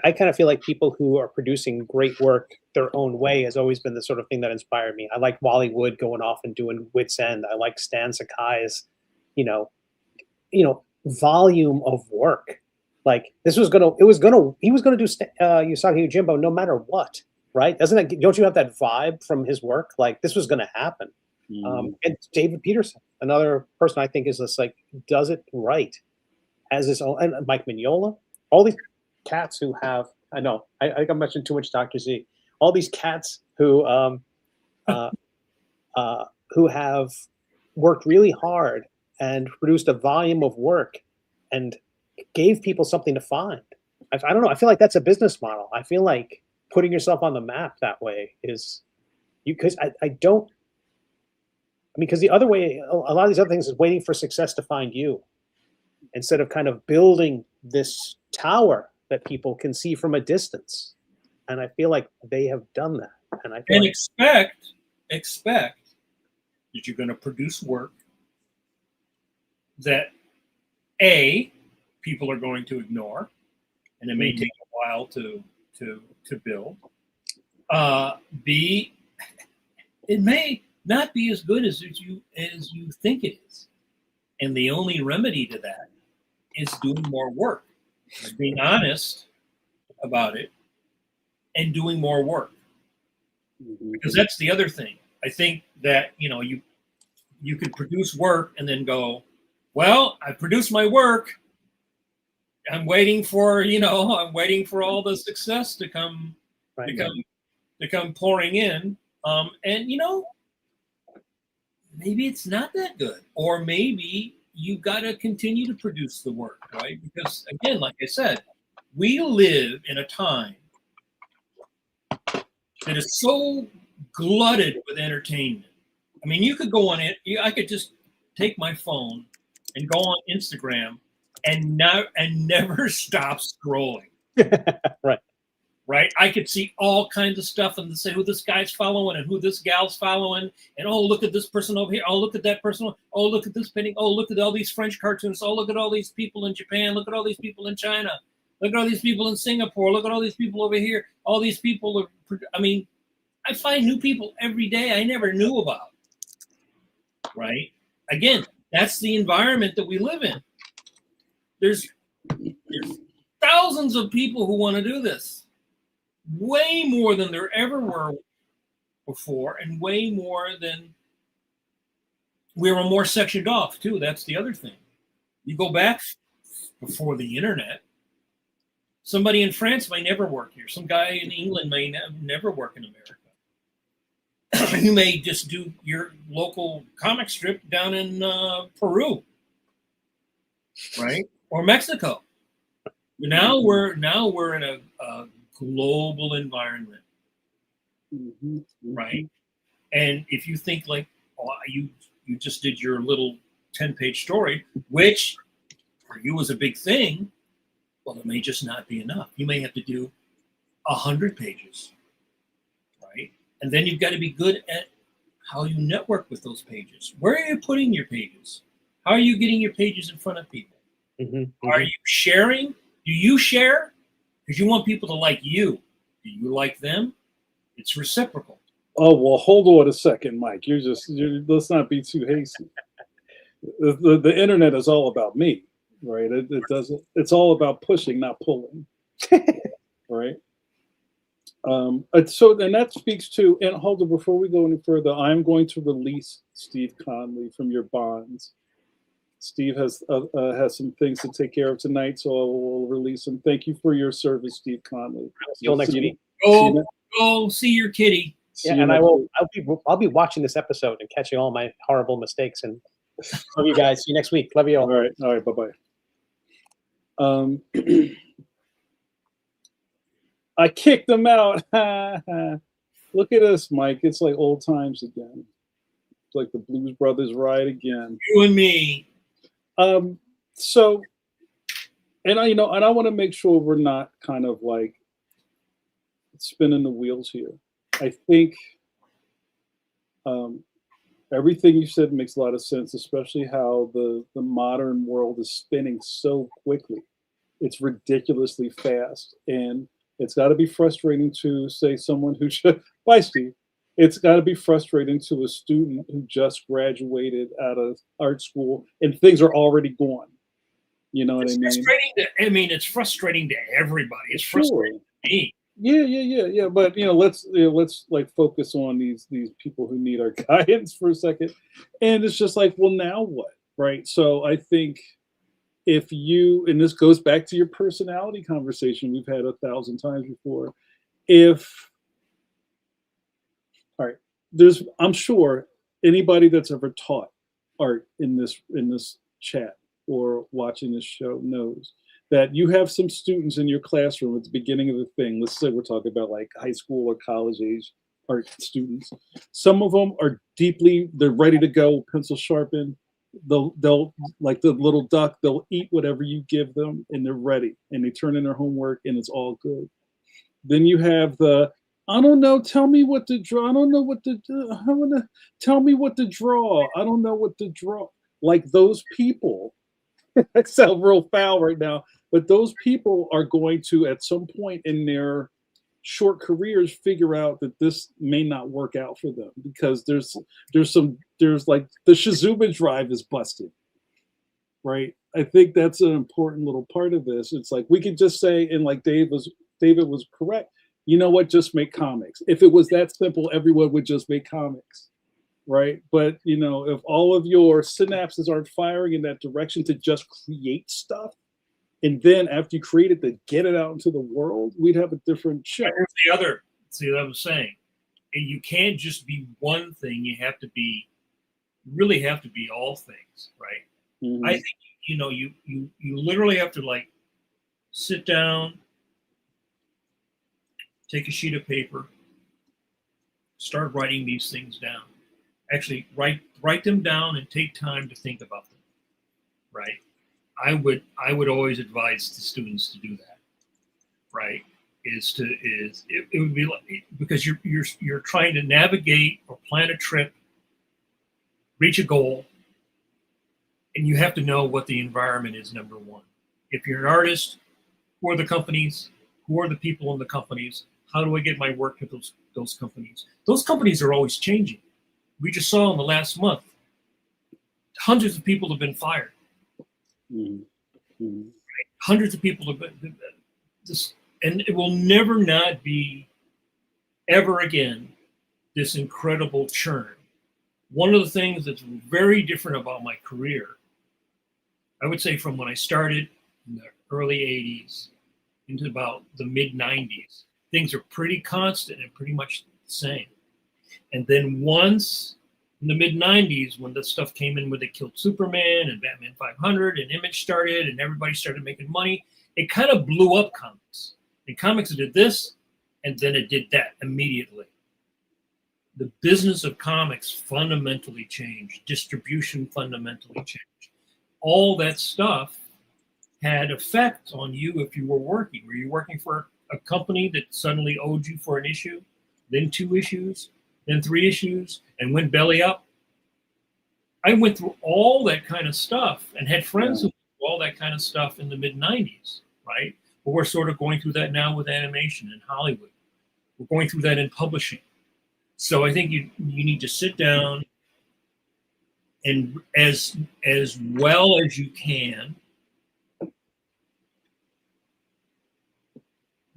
kind of feel like people who are producing great work their own way has always been the sort of thing that inspired me. I like Wally Wood going off and doing Wit's End. I like Stan Sakai's, volume of work. Like he was gonna do Usagi Yojimbo no matter what, right? Don't you have that vibe from his work? Like this was gonna happen. And David Peterson, another person I think is just like does it right, has his own, and Mike Mignola, all these cats who have, I think I mentioned too much Dr. Z, all these cats who have worked really hard and produced a volume of work and gave people something to find. I don't know. I feel like that's a business model. I feel like putting yourself on the map that way is because because the other way, a lot of these other things is waiting for success to find you instead of kind of building this tower that people can see from a distance. And I feel like they have done that. And expect that you're going to produce work that people are going to ignore, and it may take a while to build. B, it may not be as good as you think it is, and the only remedy to that is doing more work, is being honest about it, and doing more work. Because that's the other thing. I think that, you could produce work and then go, well, I produced my work. I'm waiting for, I'm waiting for all the success to come, to come pouring in. And maybe it's not that good, or maybe you got to continue to produce the work, right? Because again, like I said, we live in a time that is so glutted with entertainment. I mean, you could go on it. I could just take my phone and go on Instagram and never stop scrolling. Right. I could see all kinds of stuff and say who this guy's following and who this gal's following. And oh, look at this person over here. Oh, look at that person. Oh, look at this painting. Oh, look at all these French cartoons. Oh, look at all these people in Japan. Look at all these people in China. Look at all these people in Singapore. Look at all these people over here. All these people are, I mean, I find new people every day I never knew about. Right. Again, that's the environment that we live in. There's thousands of people who want to do this. Way more than there ever were before, and way more than we were more sectioned off too. That's the other thing. You go back before the internet, somebody in France may never work here. Some guy in England may never work in America. You may just do your local comic strip down in Peru, right? Or Mexico. Now we're in a global environment, right? And if you think like, oh, you just did your little 10-page story, which for you was a big thing, well, it may just not be enough. You may have to do 100 pages, right? And then you've got to be good at how you network with those pages. Where are you putting your pages? How are you getting your pages in front of people? Are you sharing? Do you share? Because you want people to like you. Do you like them? It's reciprocal. Oh, well, hold on a second, Mike. Let's not be too hasty. The internet is all about me, right? It's all about pushing, not pulling, right? And that speaks to, and hold on, before we go any further, I'm going to release Steve Conley from your bonds. Steve has some things to take care of tonight, so I will release him. Thank you for your service, Steve Conley. See you next week. Go see your kitty. Yeah, and I'll be watching this episode and catching all my horrible mistakes. And love you guys. See you next week. Love you all. All right, bye-bye. I kicked them out. Look at us, Mike. It's like old times again. It's like the Blues Brothers ride again. You and me. So, and I want to make sure we're not kind of like spinning the wheels here. I think everything you said makes a lot of sense, especially how the modern world is spinning so quickly. It's ridiculously fast, and it's got to be frustrating to say someone who should. Bye, Steve. It's got to be frustrating to a student who just graduated out of art school and things are already gone. You know what I mean? It's frustrating to everybody. It's frustrating to me. Yeah. But let's like focus on these people who need our guidance for a second. And it's just like, well, now what, right? So I think if you, and this goes back to your personality conversation we've had 1,000 times before. I'm sure anybody that's ever taught art in this chat or watching this show knows that you have some students in your classroom at the beginning of the thing. Let's say we're talking about like high school or college age art students. Some of them are they're ready to go, pencil sharpened. They'll like the little duck, they'll eat whatever you give them and they're ready and they turn in their homework and it's all good. Then you have I don't know. Tell me what to draw. I don't know what to do. Tell me what to draw. I don't know what to draw. Like those people, I sound real foul right now, but those people are going to, at some point in their short careers, figure out that this may not work out for them because there's like the Shizuba drive is busted, right? I think that's an important little part of this. It's like we could just say, and like David was correct. you know what, just make comics. If it was that simple, everyone would just make comics, right? But you know, if all of your synapses aren't firing in that direction to just create stuff, and then after you create it, to get it out into the world, we'd have a different show. Here's the other. See what I was saying. You can't just be one thing. You have to be, really have to be all things, right? Mhm. I think, you know, you literally have to like sit down, take a sheet of paper, start writing these things down. Actually, write them down and take time to think about them, right? I would always advise the students to do that, right? It would be like, because you're trying to navigate or plan a trip, reach a goal, and you have to know what the environment is, number one. If you're an artist, who are the companies? Who are the people in the companies? How do I get my work to those companies? Those companies are always changing. We just saw in the last month, hundreds of people have been fired. Mm-hmm. Hundreds of people have been this, and it will never not be ever again this incredible churn. One of the things that's very different about my career, I would say from when I started in the early 80s into about the mid 90s, things are pretty constant and pretty much the same. And then once in the mid 90s, when the stuff came in where they killed Superman and Batman 500 and Image started and everybody started making money, it kind of blew up comics. And comics did this and then it did that immediately. The business of comics fundamentally changed. Distribution fundamentally changed. All that stuff had effect on you if you were working. Were you working for a company that suddenly owed you for an issue, then 2 issues, then 3 issues, and went belly up? I went through all that kind of stuff and had friends who went through all that kind of stuff in the mid-90s, right? But we're sort of going through that now with animation in Hollywood. We're going through that in publishing. So I think you need to sit down and as well as you can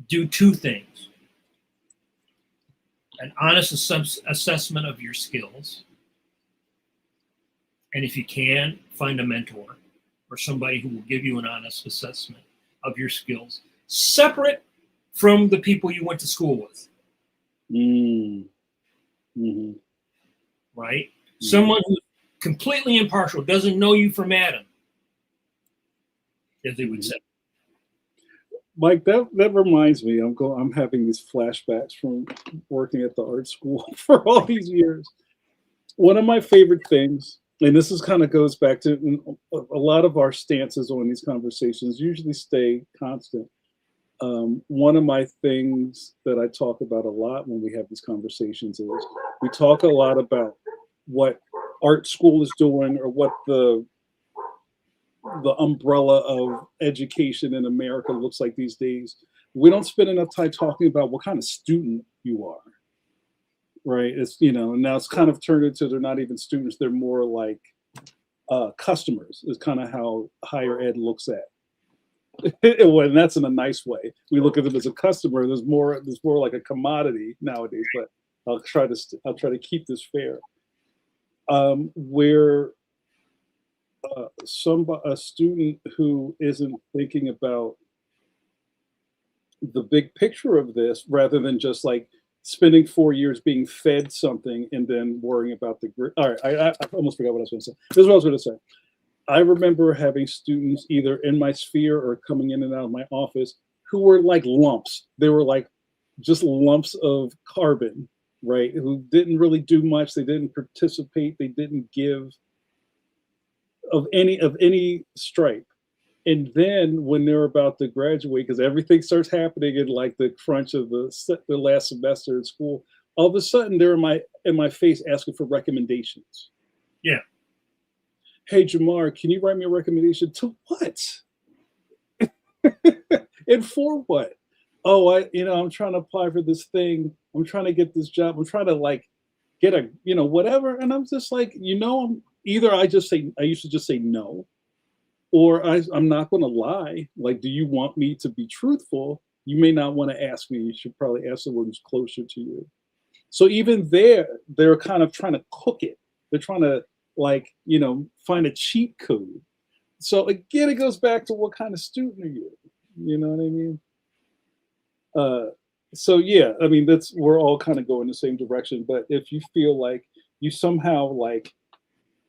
do 2 things. An honest assessment of your skills. And if you can, find a mentor or somebody who will give you an honest assessment of your skills, separate from the people you went to school with. Mm-hmm. Right? Mm-hmm. Someone who's completely impartial, doesn't know you from Adam, as they would say. Mike, that reminds me, I'm having these flashbacks from working at the art school for all these years. One of my favorite things, and this is kind of goes back to a lot of our stances on these conversations usually stay constant. One of my things that I talk about a lot when we have these conversations is we talk a lot about what art school is doing or what the umbrella of education in America looks like these days. We don't spend enough time talking about what kind of student you are, right? It's, you know, now it's kind of turned into, they're not even students, they're more like customers is kind of how higher ed looks at. And that's in a nice way. We look at them as a customer. There's more like a commodity nowadays, but I'll try to keep this fair. Where a student who isn't thinking about the big picture of this, rather than just like spending 4 years being fed something and then worrying about the grid. All right, I almost forgot what I was going to say. This is what I was going to say. I remember having students either in my sphere or coming in and out of my office who were like lumps. They were like just lumps of carbon, right? Who didn't really do much. They didn't participate. They didn't give of any stripe. And then when they're about to graduate, because everything starts happening in like the crunch of the last semester in school, all of a sudden they're in my face asking for recommendations. Yeah. Hey, Jamar, can you write me a recommendation to what? And for what? Oh, I'm trying to apply for this thing. I'm trying to get this job. I'm trying to like get a, whatever. And I'm just like, either I used to just say no, or I'm not going to lie. Like, do you want me to be truthful? you may not want to ask me. You should probably ask someone who's closer to you. So even there, they're kind of trying to cook it. They're trying to, like, find a cheat code. So again, it goes back to what kind of student are you? You know what I mean? So yeah, I mean, we're all kind of going the same direction. But if you feel like you somehow like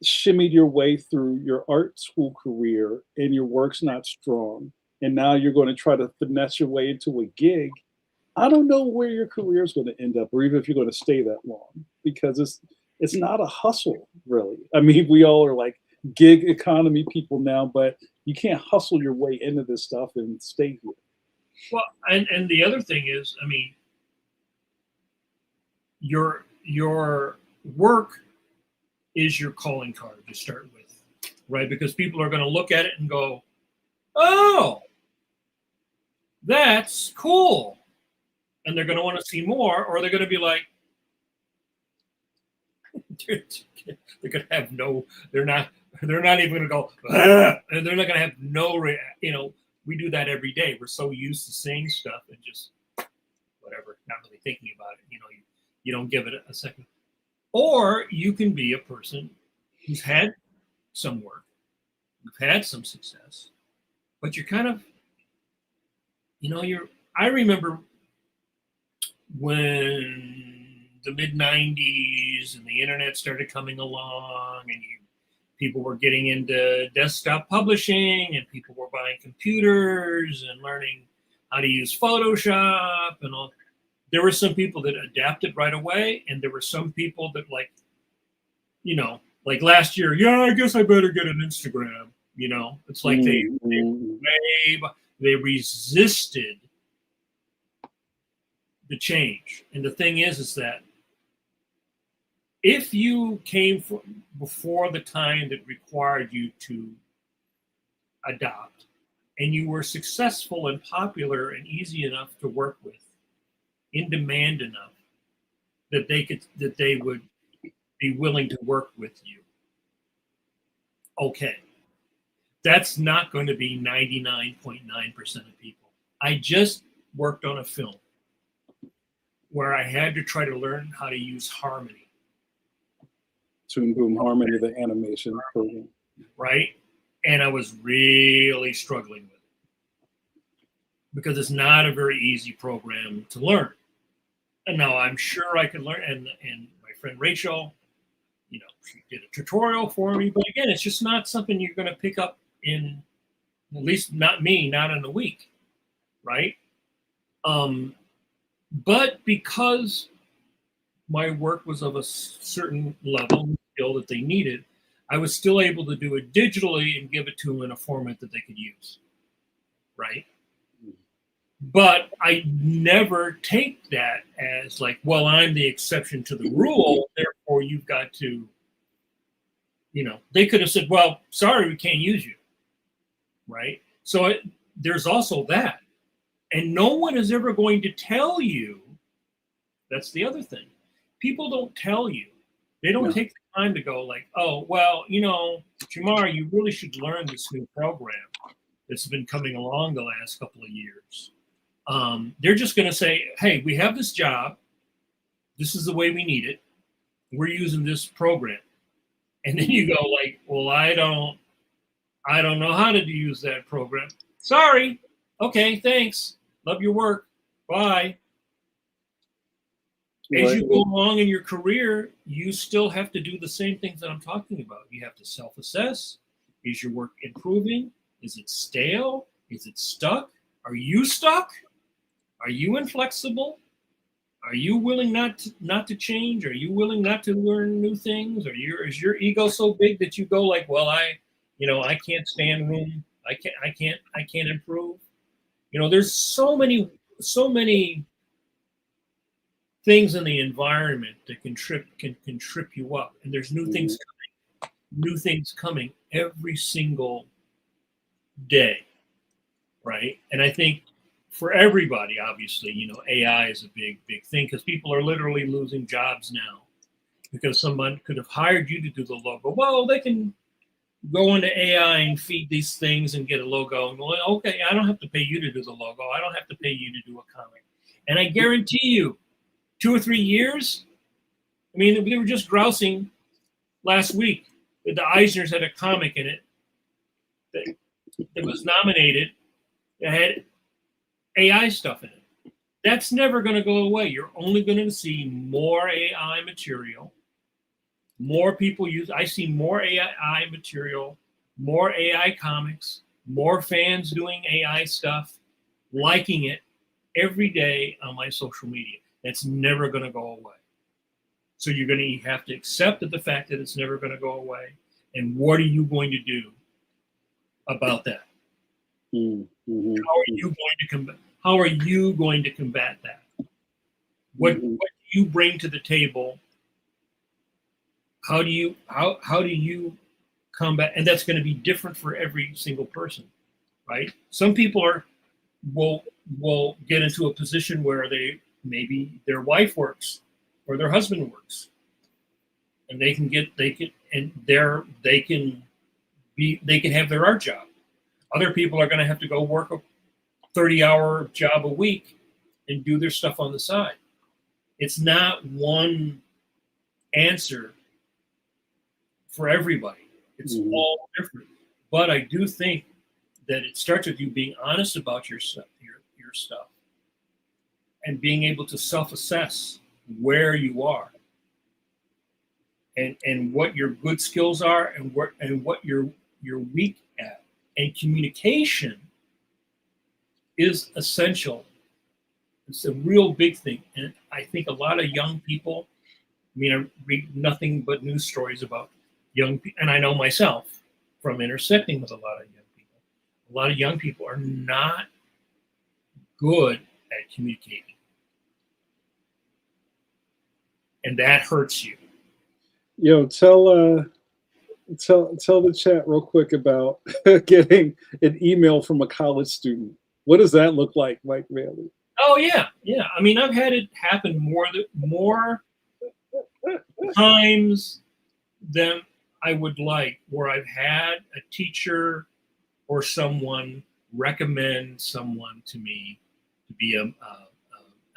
shimmied your way through your art school career and your work's not strong, and now you're going to try to finesse your way into a gig, I don't know where your career is going to end up, or even if you're going to stay that long, because it's not a hustle, really. I mean, we all are like gig economy people now, but you can't hustle your way into this stuff and stay here. Well, and the other thing is, I mean, your work is your calling card to start with, right? Because people are going to look at it and go, "Oh, that's cool," and they're going to want to see more, or they're going to be like, they're going to have no. They're not even going to go, and they're not going to have no. We do that every day. We're so used to saying stuff and just whatever, not really thinking about it. You don't give it a second. Or you can be a person who's had some work, you've had some success, but you're kind of, I remember when the mid-90s and the internet started coming along, and people were getting into desktop publishing, and people were buying computers and learning how to use Photoshop and all. There were some people that adapted right away, and there were some people that like last year, I guess I better get an Instagram. It's like they resisted the change. And the thing is that if you came before the time that required you to adopt, and you were successful and popular and easy enough to work with, in demand enough that they would be willing to work with you, okay, that's not going to be 99.9% of people. I just worked on a film where I had to try to learn how to use Harmony. Toon Boom Harmony, the animation program. Right? And I was really struggling with it because it's not a very easy program to learn. And now I'm sure I could learn. And my friend Rachel, she did a tutorial for me. But again, it's just not something you're going to pick up in, at least not me, not in a week. Right? But because my work was of a certain level, skill that they needed, I was still able to do it digitally and give it to them in a format that they could use, right? But I never take that as like, well, I'm the exception to the rule, therefore you've got to, they could have said, well, sorry, we can't use you, right? So there's also that. And no one is ever going to tell you, that's the other thing. People don't tell you. They don't take the time to go like, oh, well, JAMAR, you really should learn this new program that's been coming along the last couple of years. They're just going to say, hey, we have this job. This is the way we need it. We're using this program. And then you go like, well, I don't know how to use that program. Sorry. Okay, thanks. Love your work. Bye. As you go along in your career, you still have to do the same things that I'm talking about. You have to self-assess. Is your work improving? Is it stale? Is it stuck? Are you stuck? Are you inflexible? Are you willing not to change? Are you willing not to learn new things? Is your ego so big that you go like, well, I can't stand room. I can't improve. There's so many things in the environment that can trip you up, and there's new things coming every single day, right? And I think for everybody, obviously, AI is a big thing because people are literally losing jobs now because someone could have hired you to do the logo. Well, they can go into AI and feed these things and get a logo and go, okay, I don't have to pay you to do the logo. I don't have to pay you to do a comic. And I guarantee you, 2 or 3 years, I mean, we were just grousing last week that the Eisners had a comic in it that was nominated that had AI stuff in it. That's never going to go away. You're only going to see more AI material. More people use. I see more AI material, more AI comics, more fans doing AI stuff, liking it every day on my social media. That's never going to go away. So you're going to have to accept the fact that it's never going to go away. And what are you going to do about that? Mm-hmm. How are you going to combat that? What do you bring to the table? How do you combat? And that's going to be different for every single person, right? Some people will get into a position where maybe their wife works or their husband works, and they can have their art job. Other people are going to have to go work a 30-hour job a week and do their stuff on the side. It's not one answer for everybody. It's all different. But I do think that it starts with you being honest about your stuff and being able to self-assess where you are and what your good skills are and what you're weak at. And communication is essential. It's a real big thing. And I think a lot of young people, I mean, I read nothing but news stories about young people, and I know myself from intersecting with a lot of young people. A lot of young people are not good at communicating. And that hurts you. Yo, tell the chat real quick about getting an email from a college student. What does that look like, Mike Manley? Oh yeah. I mean, I've had it happen more times than I would like, where I've had a teacher or someone recommend someone to me to be a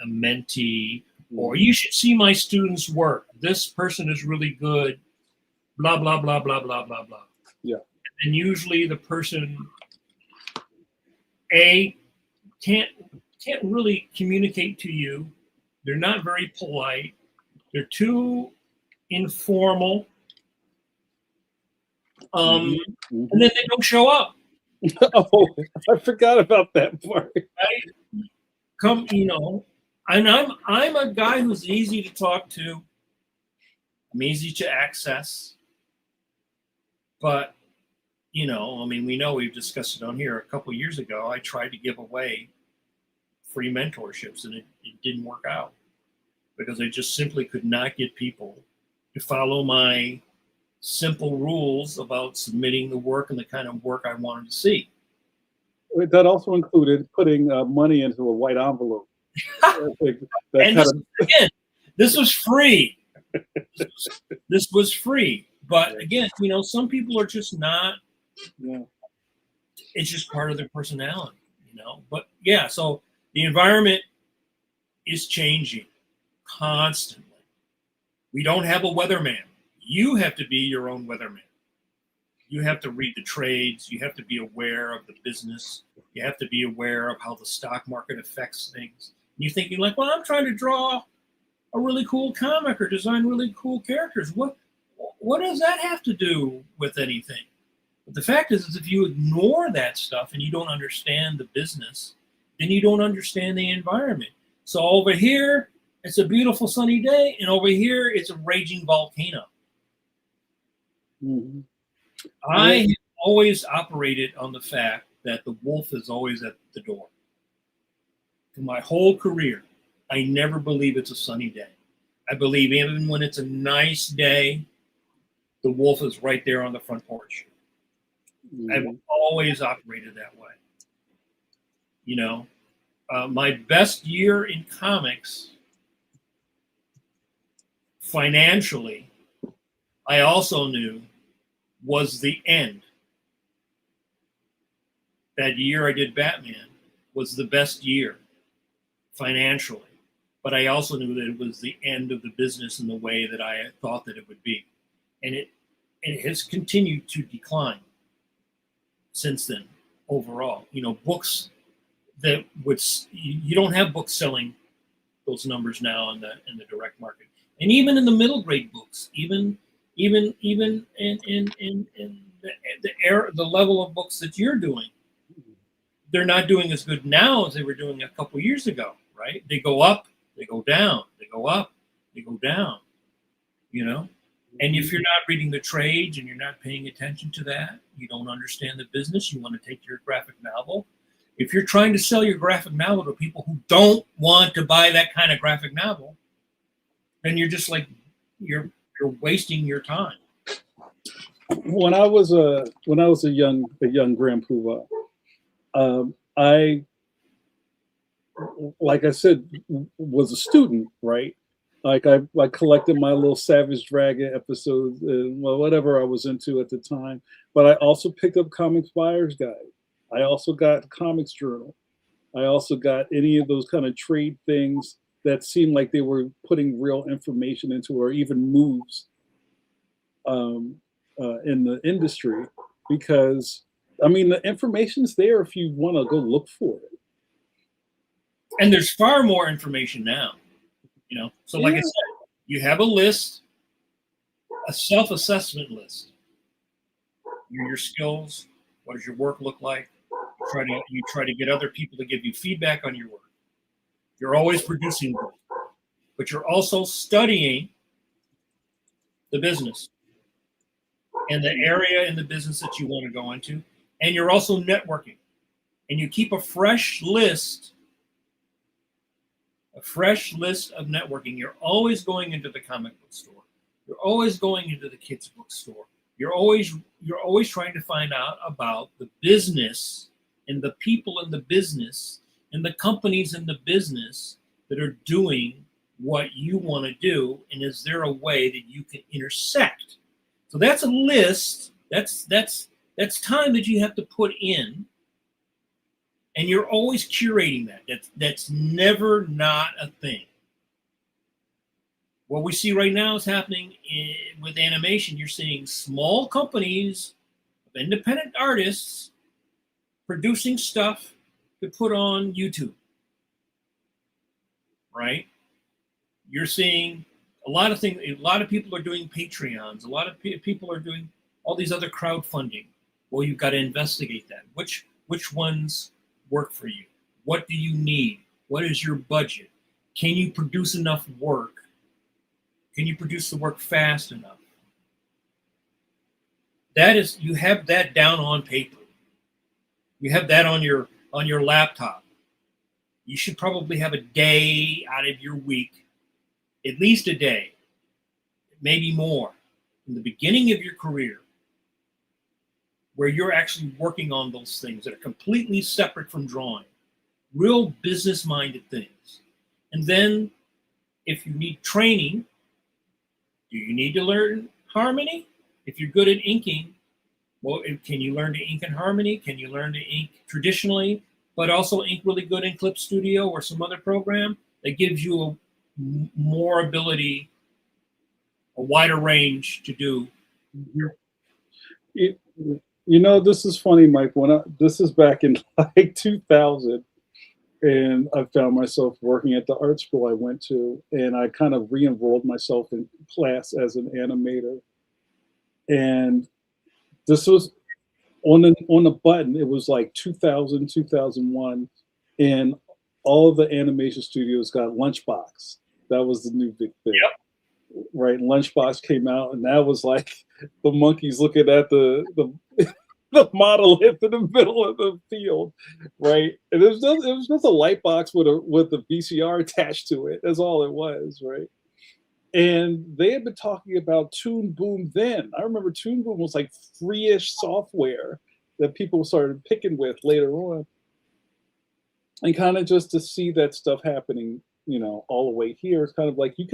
mentee, or you should see my students' work. This person is really good. Blah blah blah blah blah blah blah. Yeah. And usually the person can't really communicate to you. They're not very polite. They're too informal. And then they don't show up. Oh, I forgot about that part. And I'm a guy who's easy to talk to. I'm easy to access. But, I mean, we've discussed it on here. A couple of years ago, I tried to give away free mentorships, and it didn't work out because I just simply could not get people to follow my simple rules about submitting the work and the kind of work I wanted to see. That also included putting money into a white envelope. This was free. This was free. But again, some people are just not. Yeah. It's just part of their personality, But yeah, so the environment is changing constantly. We don't have a weatherman. You have to be your own weatherman. You have to read the trades. You have to be aware of the business. You have to be aware of how the stock market affects things. And you're thinking like, well, I'm trying to draw a really cool comic or design really cool characters. What does that have to do with anything? But the fact is if you ignore that stuff and you don't understand the business, then you don't understand the environment. So over here, it's a beautiful sunny day, and over here, it's a raging volcano. Mm-hmm. I have always operated on the fact that the wolf is always at the door. For my whole career, I never believe it's a sunny day. I believe even when it's a nice day, the wolf is right there on the front porch. Mm-hmm. I've always operated that way. My best year in comics, financially, I also knew was the end. That year I did Batman was the best year financially, but I also knew that it was the end of the business in the way that I thought that it would be. And it has continued to decline since then overall. You know, books that would, you don't have books selling those numbers now in the direct market. And even in the middle grade books, even in the level of books that you're doing, they're not doing as good now as they were doing a couple years ago, right? They go up, they go down, they go up, they go down, you know? And if you're not reading the trades and you're not paying attention to that, you don't understand the business, you want to take your graphic novel. If you're trying to sell your graphic novel to people who don't want to buy that kind of graphic novel, then you're just like, you're wasting your time. When I was a young grandpa, I, like I said, was a student, right? Like I collected my little Savage Dragon episodes and whatever I was into at the time. But I also picked up Comics Buyer's Guide. I also got Comics Journal. I also got any of those kind of trade things that seemed like they were putting real information into, or even moves in the industry, because I mean, the information's there if you want to go look for it. And there's far more information now, you know? So like I said, you have a list, a self-assessment list. Your skills, what does your work look like? You try to get other people to give you feedback on your work. You're always producing work, but you're also studying the business and the area in the business that you want to go into. And you're also networking, and you keep a fresh list of networking. You're always going into the comic book store. You're always going into the kids' book store. You're always trying to find out about the business and the people in the business and the companies in the business that are doing what you want to do. And is there a way that you can intersect? So that's a list. That's time that you have to put in, and you're always curating that. That's never not a thing. What we see right now is happening with animation. You're seeing small companies of independent artists producing stuff to put on YouTube, right? You're seeing a lot of things. A lot of people are doing Patreons. A lot of people are doing all these other crowdfunding. Well, you've got to investigate that. Which ones work for you? What do you need? What is your budget? Can you produce enough work? Can you produce the work fast enough? You have that down on paper. You have that on your laptop. You should probably have a day out of your week, at least a day, maybe more, in the beginning of your career, where you're actually working on those things that are completely separate from drawing, real business-minded things. And then if you need training, do you need to learn Harmony? If you're good at inking, well, can you learn to ink in Harmony? Can you learn to ink traditionally, but also ink really good in Clip Studio or some other program that gives you more ability, a wider range to do? You know, this is funny, Mike. This is back in like 2000, and I found myself working at the art school I went to, and I kind of re-enrolled myself in class as an animator. And this was on the button. It was like 2000, 2001, and all of the animation studios got Lunchbox. That was the new big thing. Yep. Right, Lunchbox came out, and that was like the monkeys looking at the model in the middle of the field, right? And it was just a light box with a VCR attached to it. That's all it was, right? And they had been talking about Toon Boom then. I remember Toon Boom was like free-ish software that people started picking with later on, and kind of just to see that stuff happening, you know, all the way here, it's kind of like you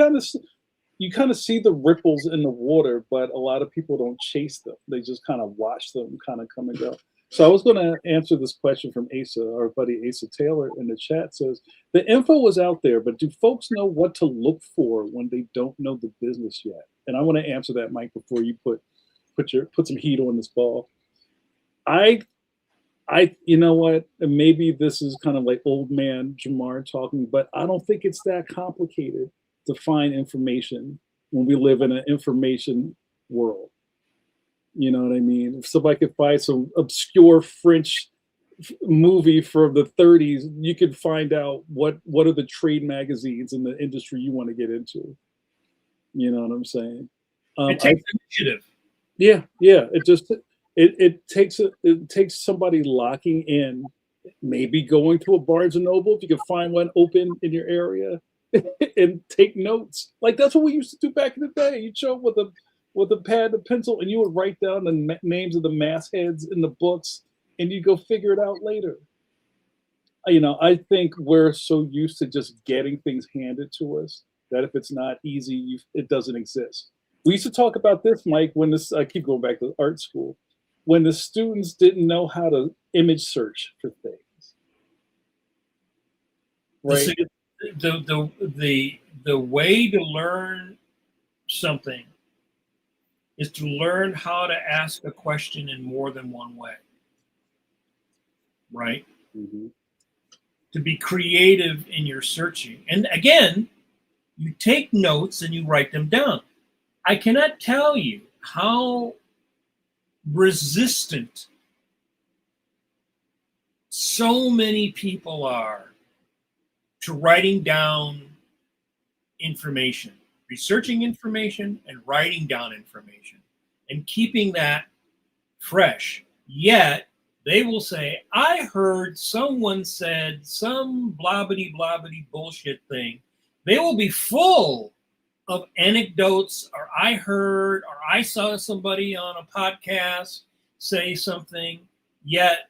you kind of see the ripples in the water, but a lot of people don't chase them. They just kind of watch them kind of come and go. So I was going to answer this question from Asa, our buddy Asa Taylor in the chat says, the info was out there, but do folks know what to look for when they don't know the business yet? And I want to answer that, Mike, before you put some heat on this ball. You know what? Maybe this is kind of like old man Jamar talking, but I don't think it's that complicated to find information when we live in an information world. You know what I mean? If somebody could find some obscure French movie from the 30s, you could find out what are the trade magazines in the industry you want to get into. You know what I'm saying? It takes initiative. Yeah. It takes somebody locking in, maybe going to a Barnes and Noble if you can find one open in your area, and take notes. Like that's what we used to do back in the day. You'd show up with a pad and pencil, and you would write down the names of the mastheads in the books, and you go figure it out later. You know, I think we're so used to just getting things handed to us that if it's not easy, it doesn't exist. We used to talk about this, Mike, when I keep going back to art school, when the students didn't know how to image search for things. Right. The way to learn something is to learn how to ask a question in more than one way. Right? Mm-hmm. To be creative in your searching. And again, you take notes and you write them down. I cannot tell you how resistant so many people are to writing down information, researching information and writing down information and keeping that fresh. Yet they will say, I heard someone said some blobbity bullshit thing. They will be full of anecdotes, or I heard, or I saw somebody on a podcast say something, yet,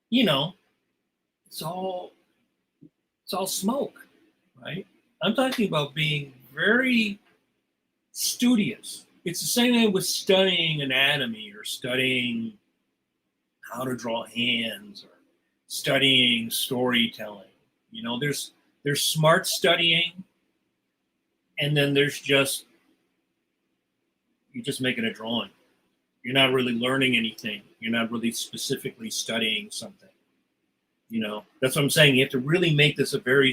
you know, it's all smoke, right? I'm talking about being very studious. It's the same way with studying anatomy or studying how to draw hands or studying storytelling. You know, there's smart studying, and then there's you're just making a drawing. You're not really learning anything. You're not really specifically studying something. You know, that's what I'm saying. You have to really make this a very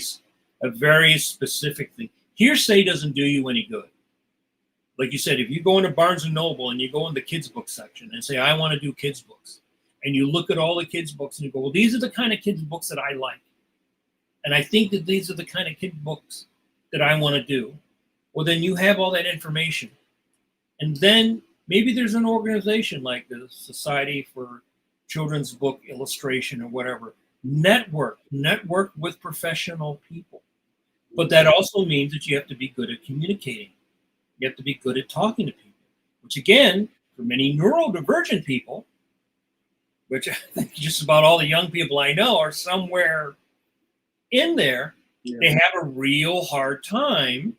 specific thing. Hearsay doesn't do you any good. Like you said, if you go into Barnes and Noble and you go in the kids book section and say, I want to do kids books, and you look at all the kids books and you go, well, these are the kind of kids books that I like. And I think that these are the kind of kid books that I want to do. Well, then you have all that information. And then maybe there's an organization like the Society for Children's Book Illustration or whatever. Network with professional people. But that also means that you have to be good at communicating. You have to be good at talking to people, which again, for many neurodivergent people, which I think just about all the young people I know are somewhere in there, they have a real hard time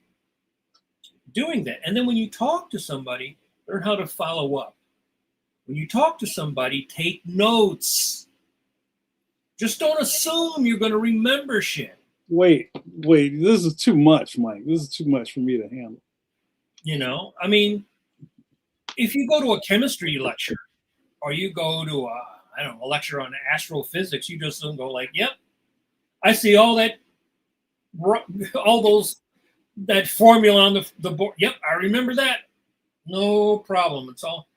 doing that. And then when you talk to somebody, learn how to follow up. When you talk to somebody, take notes. Just don't assume you're going to remember shit. Wait, this is too much, Mike. This is too much for me to handle. You know, I mean, if you go to a chemistry lecture or you go to a lecture on astrophysics, you just don't go like, yep, I see all that, that formula on the board. Yep, I remember that. No problem. It's all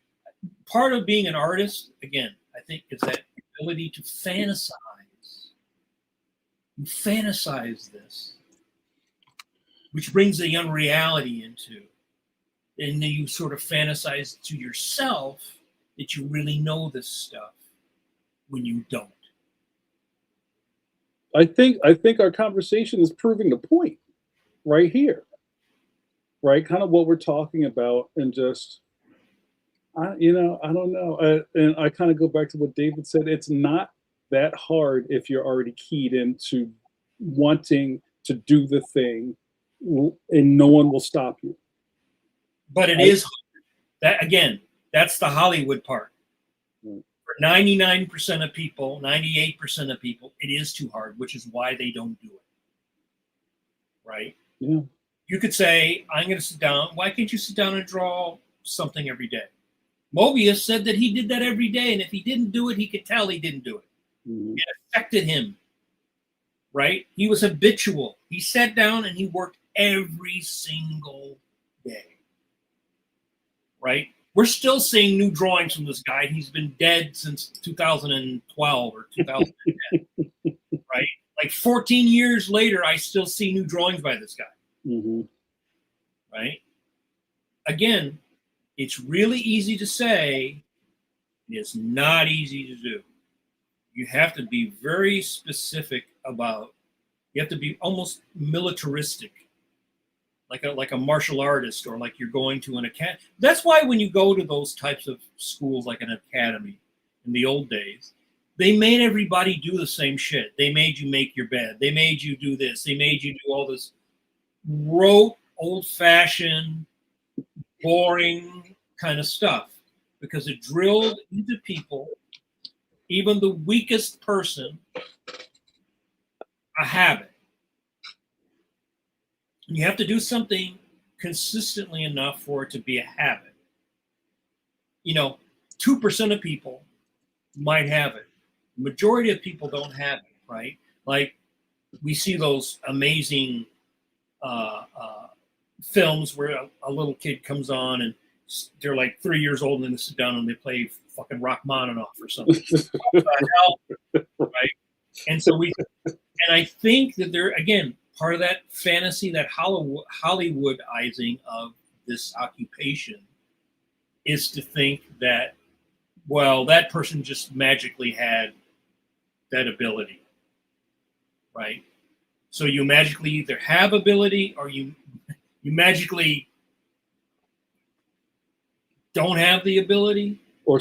part of being an artist. Again, I think is that ability to fantasize. You fantasize this, which brings the unreality into, and then you sort of fantasize to yourself that you really know this stuff when you don't. I think our conversation is proving the point right here, right? Kind of what we're talking about, and just, I don't know. And I kind of go back to what David said. It's not that hard if you're already keyed into wanting to do the thing, and no one will stop you. But it is that, again, that's the Hollywood part. For 99% of people, 98% of people, it is too hard, which is why they don't do it. Right? Yeah. You could say, I'm going to sit down. Why can't you sit down and draw something every day? Mobius said that he did that every day, and if he didn't do it, he could tell he didn't do it. Mm-hmm. It affected him, right? He was habitual. He sat down and he worked every single day, right? We're still seeing new drawings from this guy. He's been dead since 2012 or 2010, right? Like 14 years later, I still see new drawings by this guy, Mm-hmm. right? Again, it's really easy to say. It's not easy to do. You have to be very specific about. You have to be almost militaristic, like a martial artist, or like you're going to an academy. That's why when you go to those types of schools, like an academy in the old days, they made everybody do the same shit. They made you make your bed. They made you do this. They made you do all this rote, old-fashioned, boring kind of stuff, because it drilled into people, even the weakest person, a habit. And you have to do something consistently enough for it to be a habit. 2% of people might have it. The majority of people don't have it, right? Like, we see those amazing films where a little kid comes on and they're like 3 years old, and then they sit down and they play fucking Rachmaninoff or something. What the hell? Right? And so I think that they're, again, part of that fantasy, that Hollywoodizing of this occupation, is to think that, well, that person just magically had that ability, right? So you magically either have ability, or you magically don't have the ability, or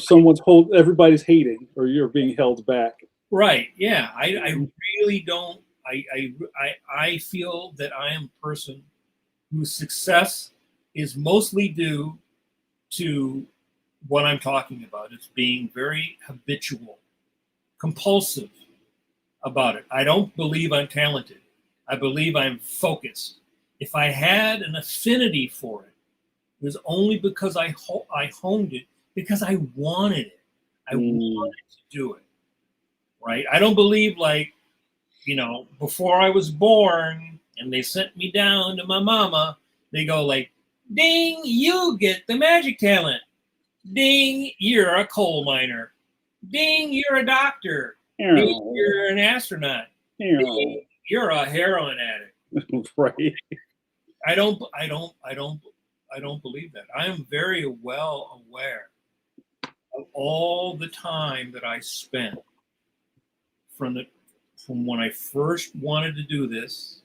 everybody's hating, or you're being held back. right? Yeah, I really don't. I feel that I am a person whose success is mostly due to what I'm talking about. It's being very habitual, compulsive about it. I don't believe I'm talented. I believe I'm focused. If I had an affinity for it, it was only because I honed it, because I wanted it. I wanted to do it, right? I don't believe, like, before I was born and they sent me down to my mama, they go like, ding, you get the magic talent. Ding, you're a coal miner. Ding, you're a doctor. Ding, you're an astronaut. Ding, you're a heroin addict. Right. I don't believe that. I am very well aware of all the time that I spent from when I first wanted to do this,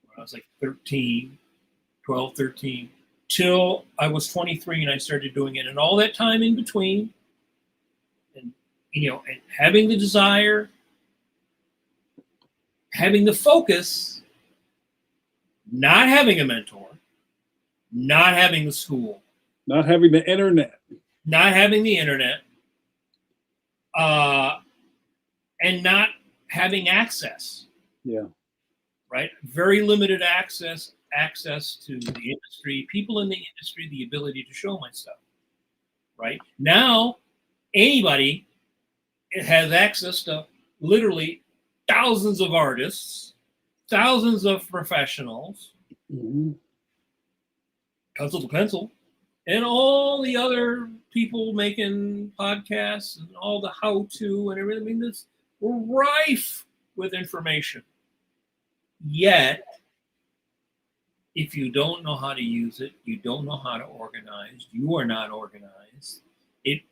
when I was like 12, 13, till I was 23 and I started doing it. And all that time in between, and and having the desire, having the focus, not having a mentor, not having the school, not having the internet, and not having access. Yeah. Right? Very limited access to the industry, people in the industry, the ability to show my stuff. Right? Now, anybody has access to literally thousands of artists, thousands of professionals, pencil to pencil, and all the other people making podcasts and all the how-to and everything. I mean, we're rife with information. Yet, if you don't know how to use it, you don't know how to organize, you are not organized, it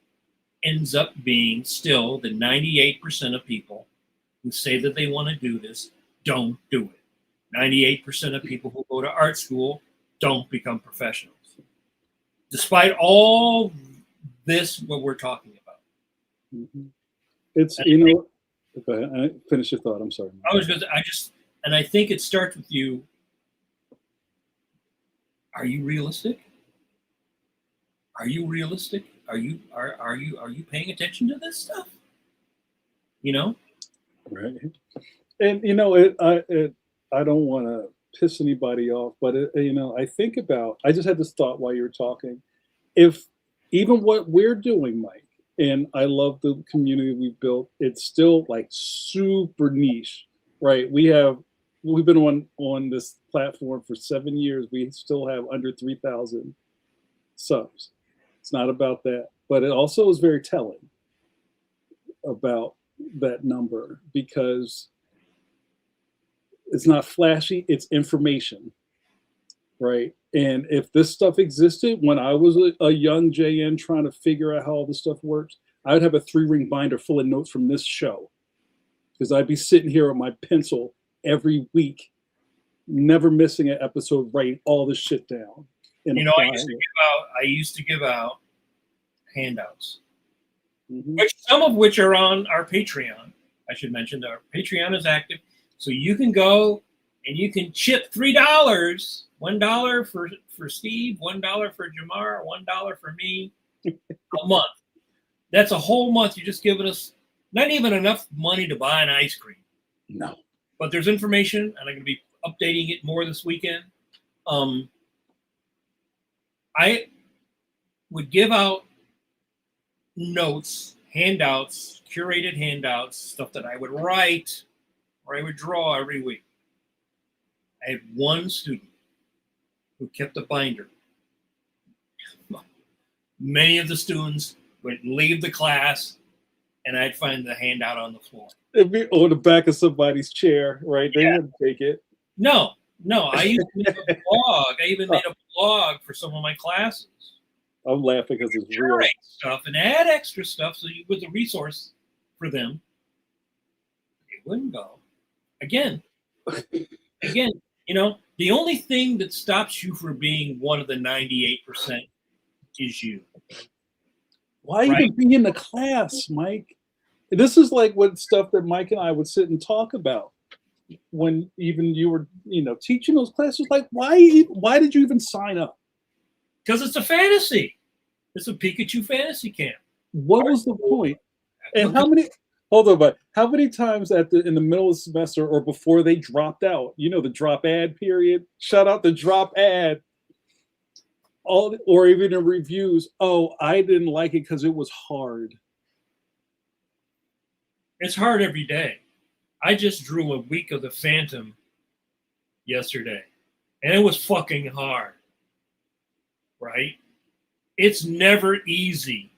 ends up being still the 98% of people who say that they want to do this don't do it. 98% of people who go to art school don't become professionals. Despite all this, what we're talking about. It's, go ahead. Finish your thought. I'm sorry. I think it starts with you. Are you realistic? Are you realistic? Are you paying attention to this stuff? You know? Right. And I don't want to piss anybody off, but I think about. I just had this thought while you were talking. If even what we're doing, Mike, and I love the community we've built, it's still like super niche, right? We've been on this platform for 7 years. We still have under 3,000 subs. It's not about that, but it also is very telling about that number because it's not flashy, it's information, right? And if this stuff existed when I was a young JN trying to figure out how all this stuff works, I would have a 3-ring binder full of notes from this show because I'd be sitting here with my pencil every week, never missing an episode, writing all this shit down. I used to give out handouts, some of which are on our Patreon. I should mention that our Patreon is active, so you can go and you can chip $3, $1 for Steve, $1 for Jamar, $1 for me a month. That's a whole month. You're just giving us not even enough money to buy an ice cream. No, but there's information, and I'm going to be updating it more this weekend. I would give out notes, handouts, curated handouts, stuff that I would write or I would draw every week. I had one student who kept a binder. Many of the students would leave the class and I'd find the handout on the floor. It'd be on the back of somebody's chair, right? They wouldn't take it. No. I used to make a blog. I even made a blog for some of my classes. I'm laughing because it's real stuff and add extra stuff so you was a resource for them. It wouldn't go. Again, the only thing that stops you from being one of the 98% is you. Why even be in the class, Mike? This is like what stuff that Mike and I would sit and talk about when even you were, teaching those classes. Like, why did you even sign up? Because it's a fantasy. It's a Pikachu fantasy camp. What was the point? And how many times in the middle of the semester or before they dropped out, the drop ad period, shout out the drop ad, or even in reviews, I didn't like it because it was hard. It's hard every day. I just drew a week of the Phantom yesterday, and it was fucking hard. Right? It's never easy.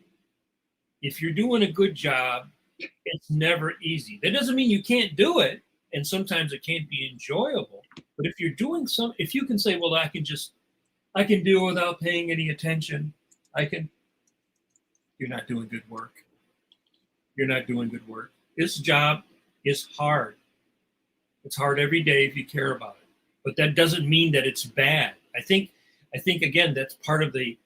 If you're doing a good job, it's never easy. That doesn't mean you can't do it, and sometimes it can't be enjoyable. But if you're doing if you can say, well, I can do it without paying any attention, you're not doing good work. You're not doing good work. This job is hard. It's hard every day if you care about it. But that doesn't mean that it's bad. I think again, that's part of the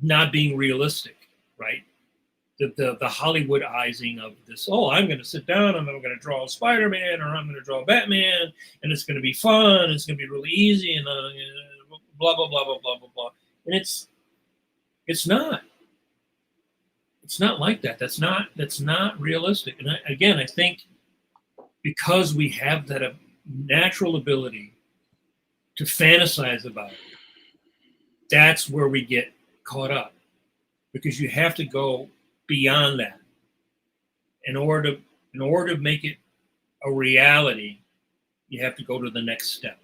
not being realistic, right? The Hollywoodizing of this. I'm going to sit down and I'm going to draw a Spider-Man or I'm going to draw a Batman and it's going to be fun. It's going to be really easy and blah blah blah blah blah blah blah. And it's not. It's not like that. That's not realistic. And I think because we have that natural ability to fantasize about it, that's where we get caught up, because you have to go beyond that in order to make it a reality. You have to go to the next step.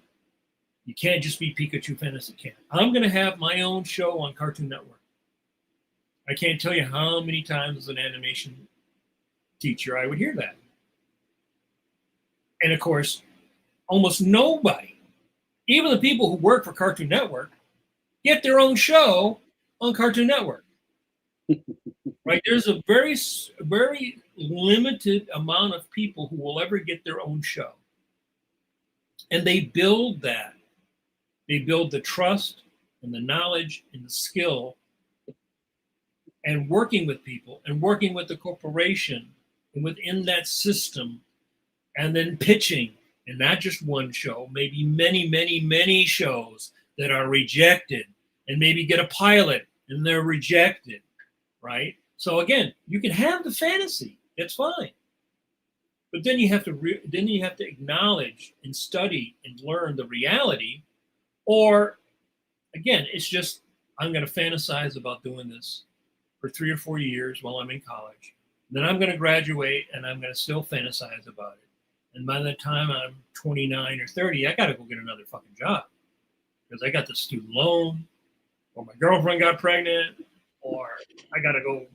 You can't just be Pikachu Fantasy Camp. I'm going to have my own show on Cartoon Network. I can't tell you how many times as an animation teacher I would hear that. And of course, almost nobody, even the people who work for Cartoon Network, get their own show on Cartoon Network. Right? There's a very, very limited amount of people who will ever get their own show. And they build that. They build the trust and the knowledge and the skill and working with people and working with the corporation and within that system, and then pitching, and not just one show, maybe many, many, many shows that are rejected, and maybe get a pilot and they're rejected, right? So again, you can have the fantasy, that's fine. But then you have to acknowledge and study and learn the reality. Or again, it's just, I'm going to fantasize about doing this for 3 or 4 years while I'm in college. Then I'm going to graduate and I'm going to still fantasize about it. And by the time I'm 29 or 30, I got to go get another fucking job because I got the student loan, or my girlfriend got pregnant, or I got to go,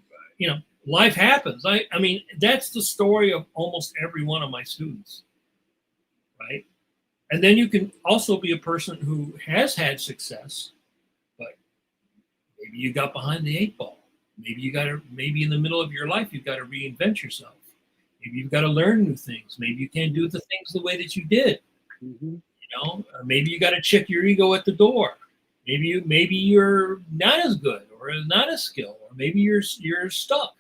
life happens. I mean, that's the story of almost every one of my students, right? And then you can also be a person who has had success, but maybe you got behind the 8 ball. Maybe in the middle of your life, you've got to reinvent yourself. Maybe you've got to learn new things. Maybe you can't do the things the way that you did. Mm-hmm. Or maybe you got to check your ego at the door. Maybe you're not as good or not as skilled, or maybe you're stuck.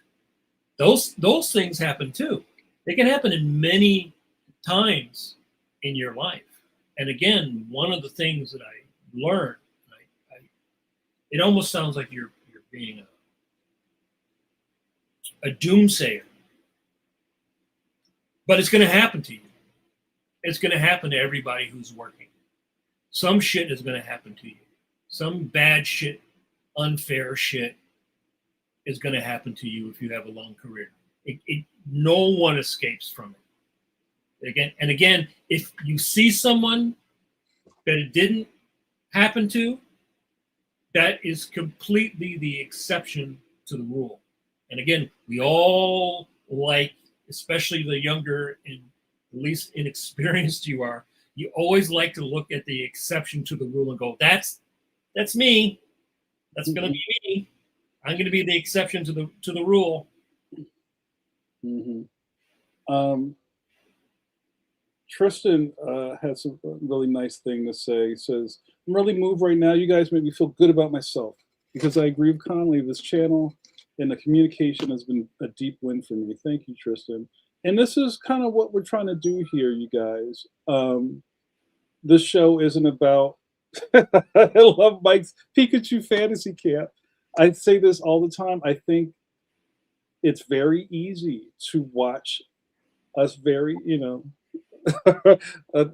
Those things happen too. They can happen in many times in your life. And again, one of the things that I learned, it almost sounds like you're being a doomsayer. But it's going to happen to you. It's going to happen to everybody who's working. Some shit is going to happen to you. Some bad shit, unfair shit is going to happen to you if you have a long career. No one escapes from it. Again, if you see someone that it didn't happen to, that is completely the exception to the rule. And again, we all like, especially the younger and the least inexperienced you are, you always like to look at the exception to the rule and go, that's me. That's going to be me. I'm going to be the exception to the rule. Mm-hmm. Tristan has a really nice thing to say. He says, I'm really moved right now. You guys make me feel good about myself because I agree with Conley. This channel and the communication has been a deep win for me. Thank you, Tristan. And this is kind of what we're trying to do here, you guys. This show isn't about, I love Mike's Pikachu fantasy camp. I say this all the time. I think it's very easy to watch us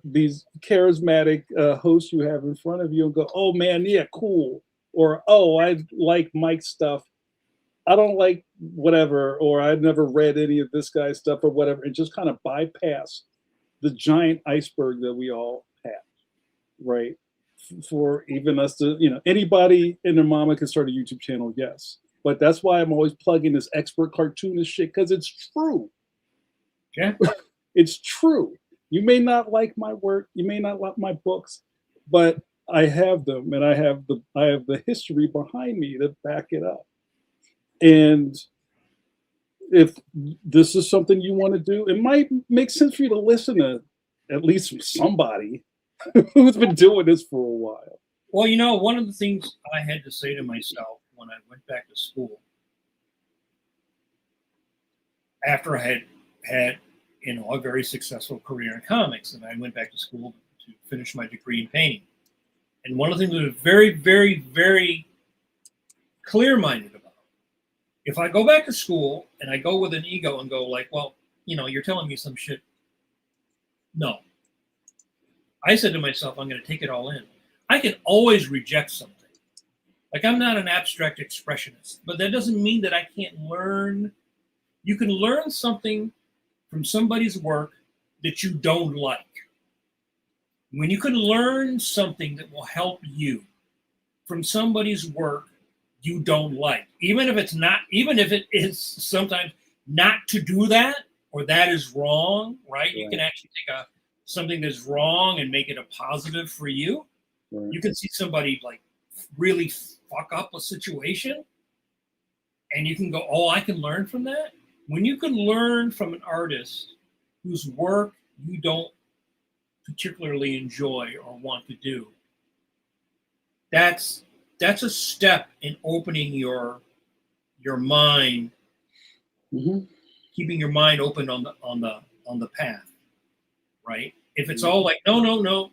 these charismatic hosts you have in front of you and go, oh man, yeah, cool. Or, oh, I like Mike's stuff. I don't like whatever, or I've never read any of this guy's stuff or whatever, and just kind of bypass the giant iceberg that we all have, right? For even us to, anybody and their mama can start a YouTube channel, yes. But that's why I'm always plugging this expert cartoonist shit, because it's true. Yeah. It's true. You may not like my work, you may not like my books, but I have them, and I have the history behind me to back it up. And if this is something you want to do, it might make sense for you to listen to at least somebody who's been doing this for a while. Well, one of the things I had to say to myself when I went back to school, after I had a very successful career in comics, and I went back to school to finish my degree in painting. And one of the things that was very, very, very clear-minded about, if I go back to school and I go with an ego and go like, well, you're telling me some shit. No. I said to myself, I'm going to take it all in. I can always reject something. Like, I'm not an abstract expressionist, but that doesn't mean that I can't learn. You can learn something from somebody's work that you don't like. When you can learn something that will help you from somebody's work you don't like, even if it is sometimes not to do that, or that is wrong, right? You can actually take something that's wrong and make it a positive for you. Right. You can see somebody like really fuck up a situation, and you can go, oh, I can learn from that. When you can learn from an artist whose work you don't particularly enjoy or want to do, that's a step in opening your mind, keeping your mind open on the path, right? If it's all like, no,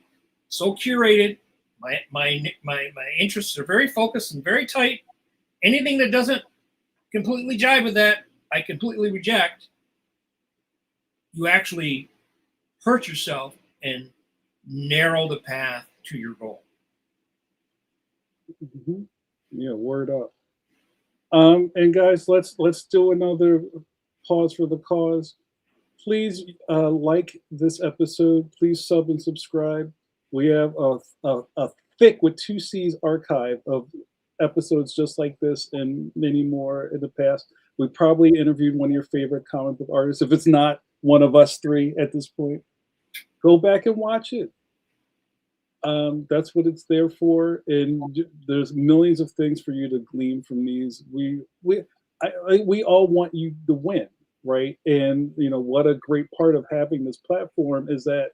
so curated, My interests are very focused and very tight. Anything that doesn't completely jive with that, I completely reject. You actually hurt yourself and narrow the path to your goal. Mm-hmm. Yeah, word up. And guys, let's do another pause for the cause. Please like this episode. Please sub and subscribe. We have a thick with 2 C's archive of episodes just like this and many more in the past. We probably interviewed one of your favorite comic book artists. If it's not one of us 3 at this point, go back and watch it. That's what it's there for, and there's millions of things for you to glean from these. We all want you to win, right? And what a great part of having this platform is that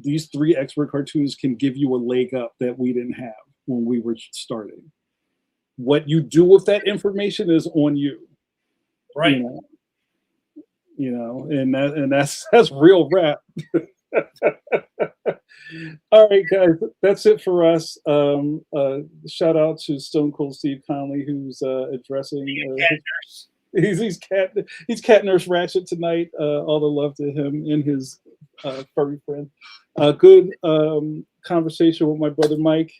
these 3 expert cartoons can give you a leg up that we didn't have when we were starting. What you do with that information is on you, right? And that's real rap. All right, guys, that's it for us. Shout out to Stone Cold Steve Conley, who's addressing. He's cat nurse Ratchet tonight. All the love to him and his furry friend. Good conversation with my brother Mike.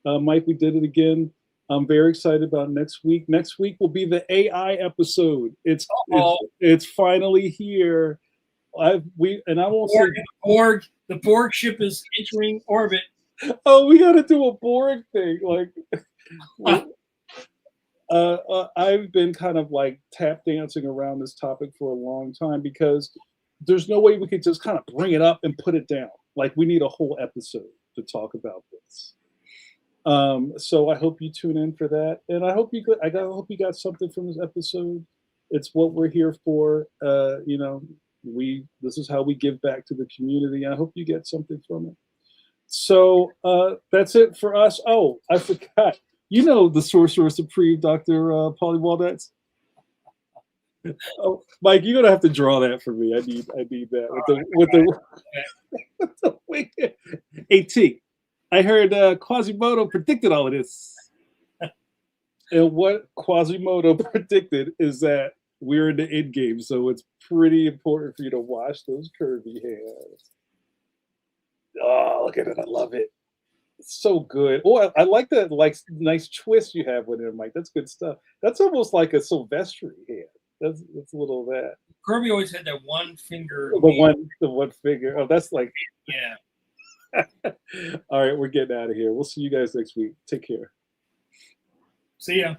Mike, we did it again. I'm very excited about next week. Next week will be the AI episode. It's finally here. I won't say the Borg ship is entering orbit. Oh, we got to do a Borg thing. I've been kind of like tap dancing around this topic for a long time because there's no way we could just kind of bring it up and put it down. Like, we need a whole episode to talk about this. So I hope you tune in for that, and I hope you got something from this episode. It's what we're here for. This is how we give back to the community. I hope you get something from it. So that's it for us. Oh, I forgot. The Sorcerer Supreme, Dr. Polly Walnuts. Oh, Mike, you're gonna have to draw that for me. I need that with the wicked AT. I heard Quasimodo predicted all of this. And what Quasimodo predicted is that we're in the end game, so it's pretty important for you to wash those curvy hands. Oh, look at it. I love it. It's so good. Oh, I like that nice twist you have with it, Mike. That's good stuff. That's almost like a Silvestri hand. That's a little of that. Kirby always had that one finger. The one finger. Oh, that's like... Yeah. All right, we're getting out of here. We'll see you guys next week. Take care. See ya.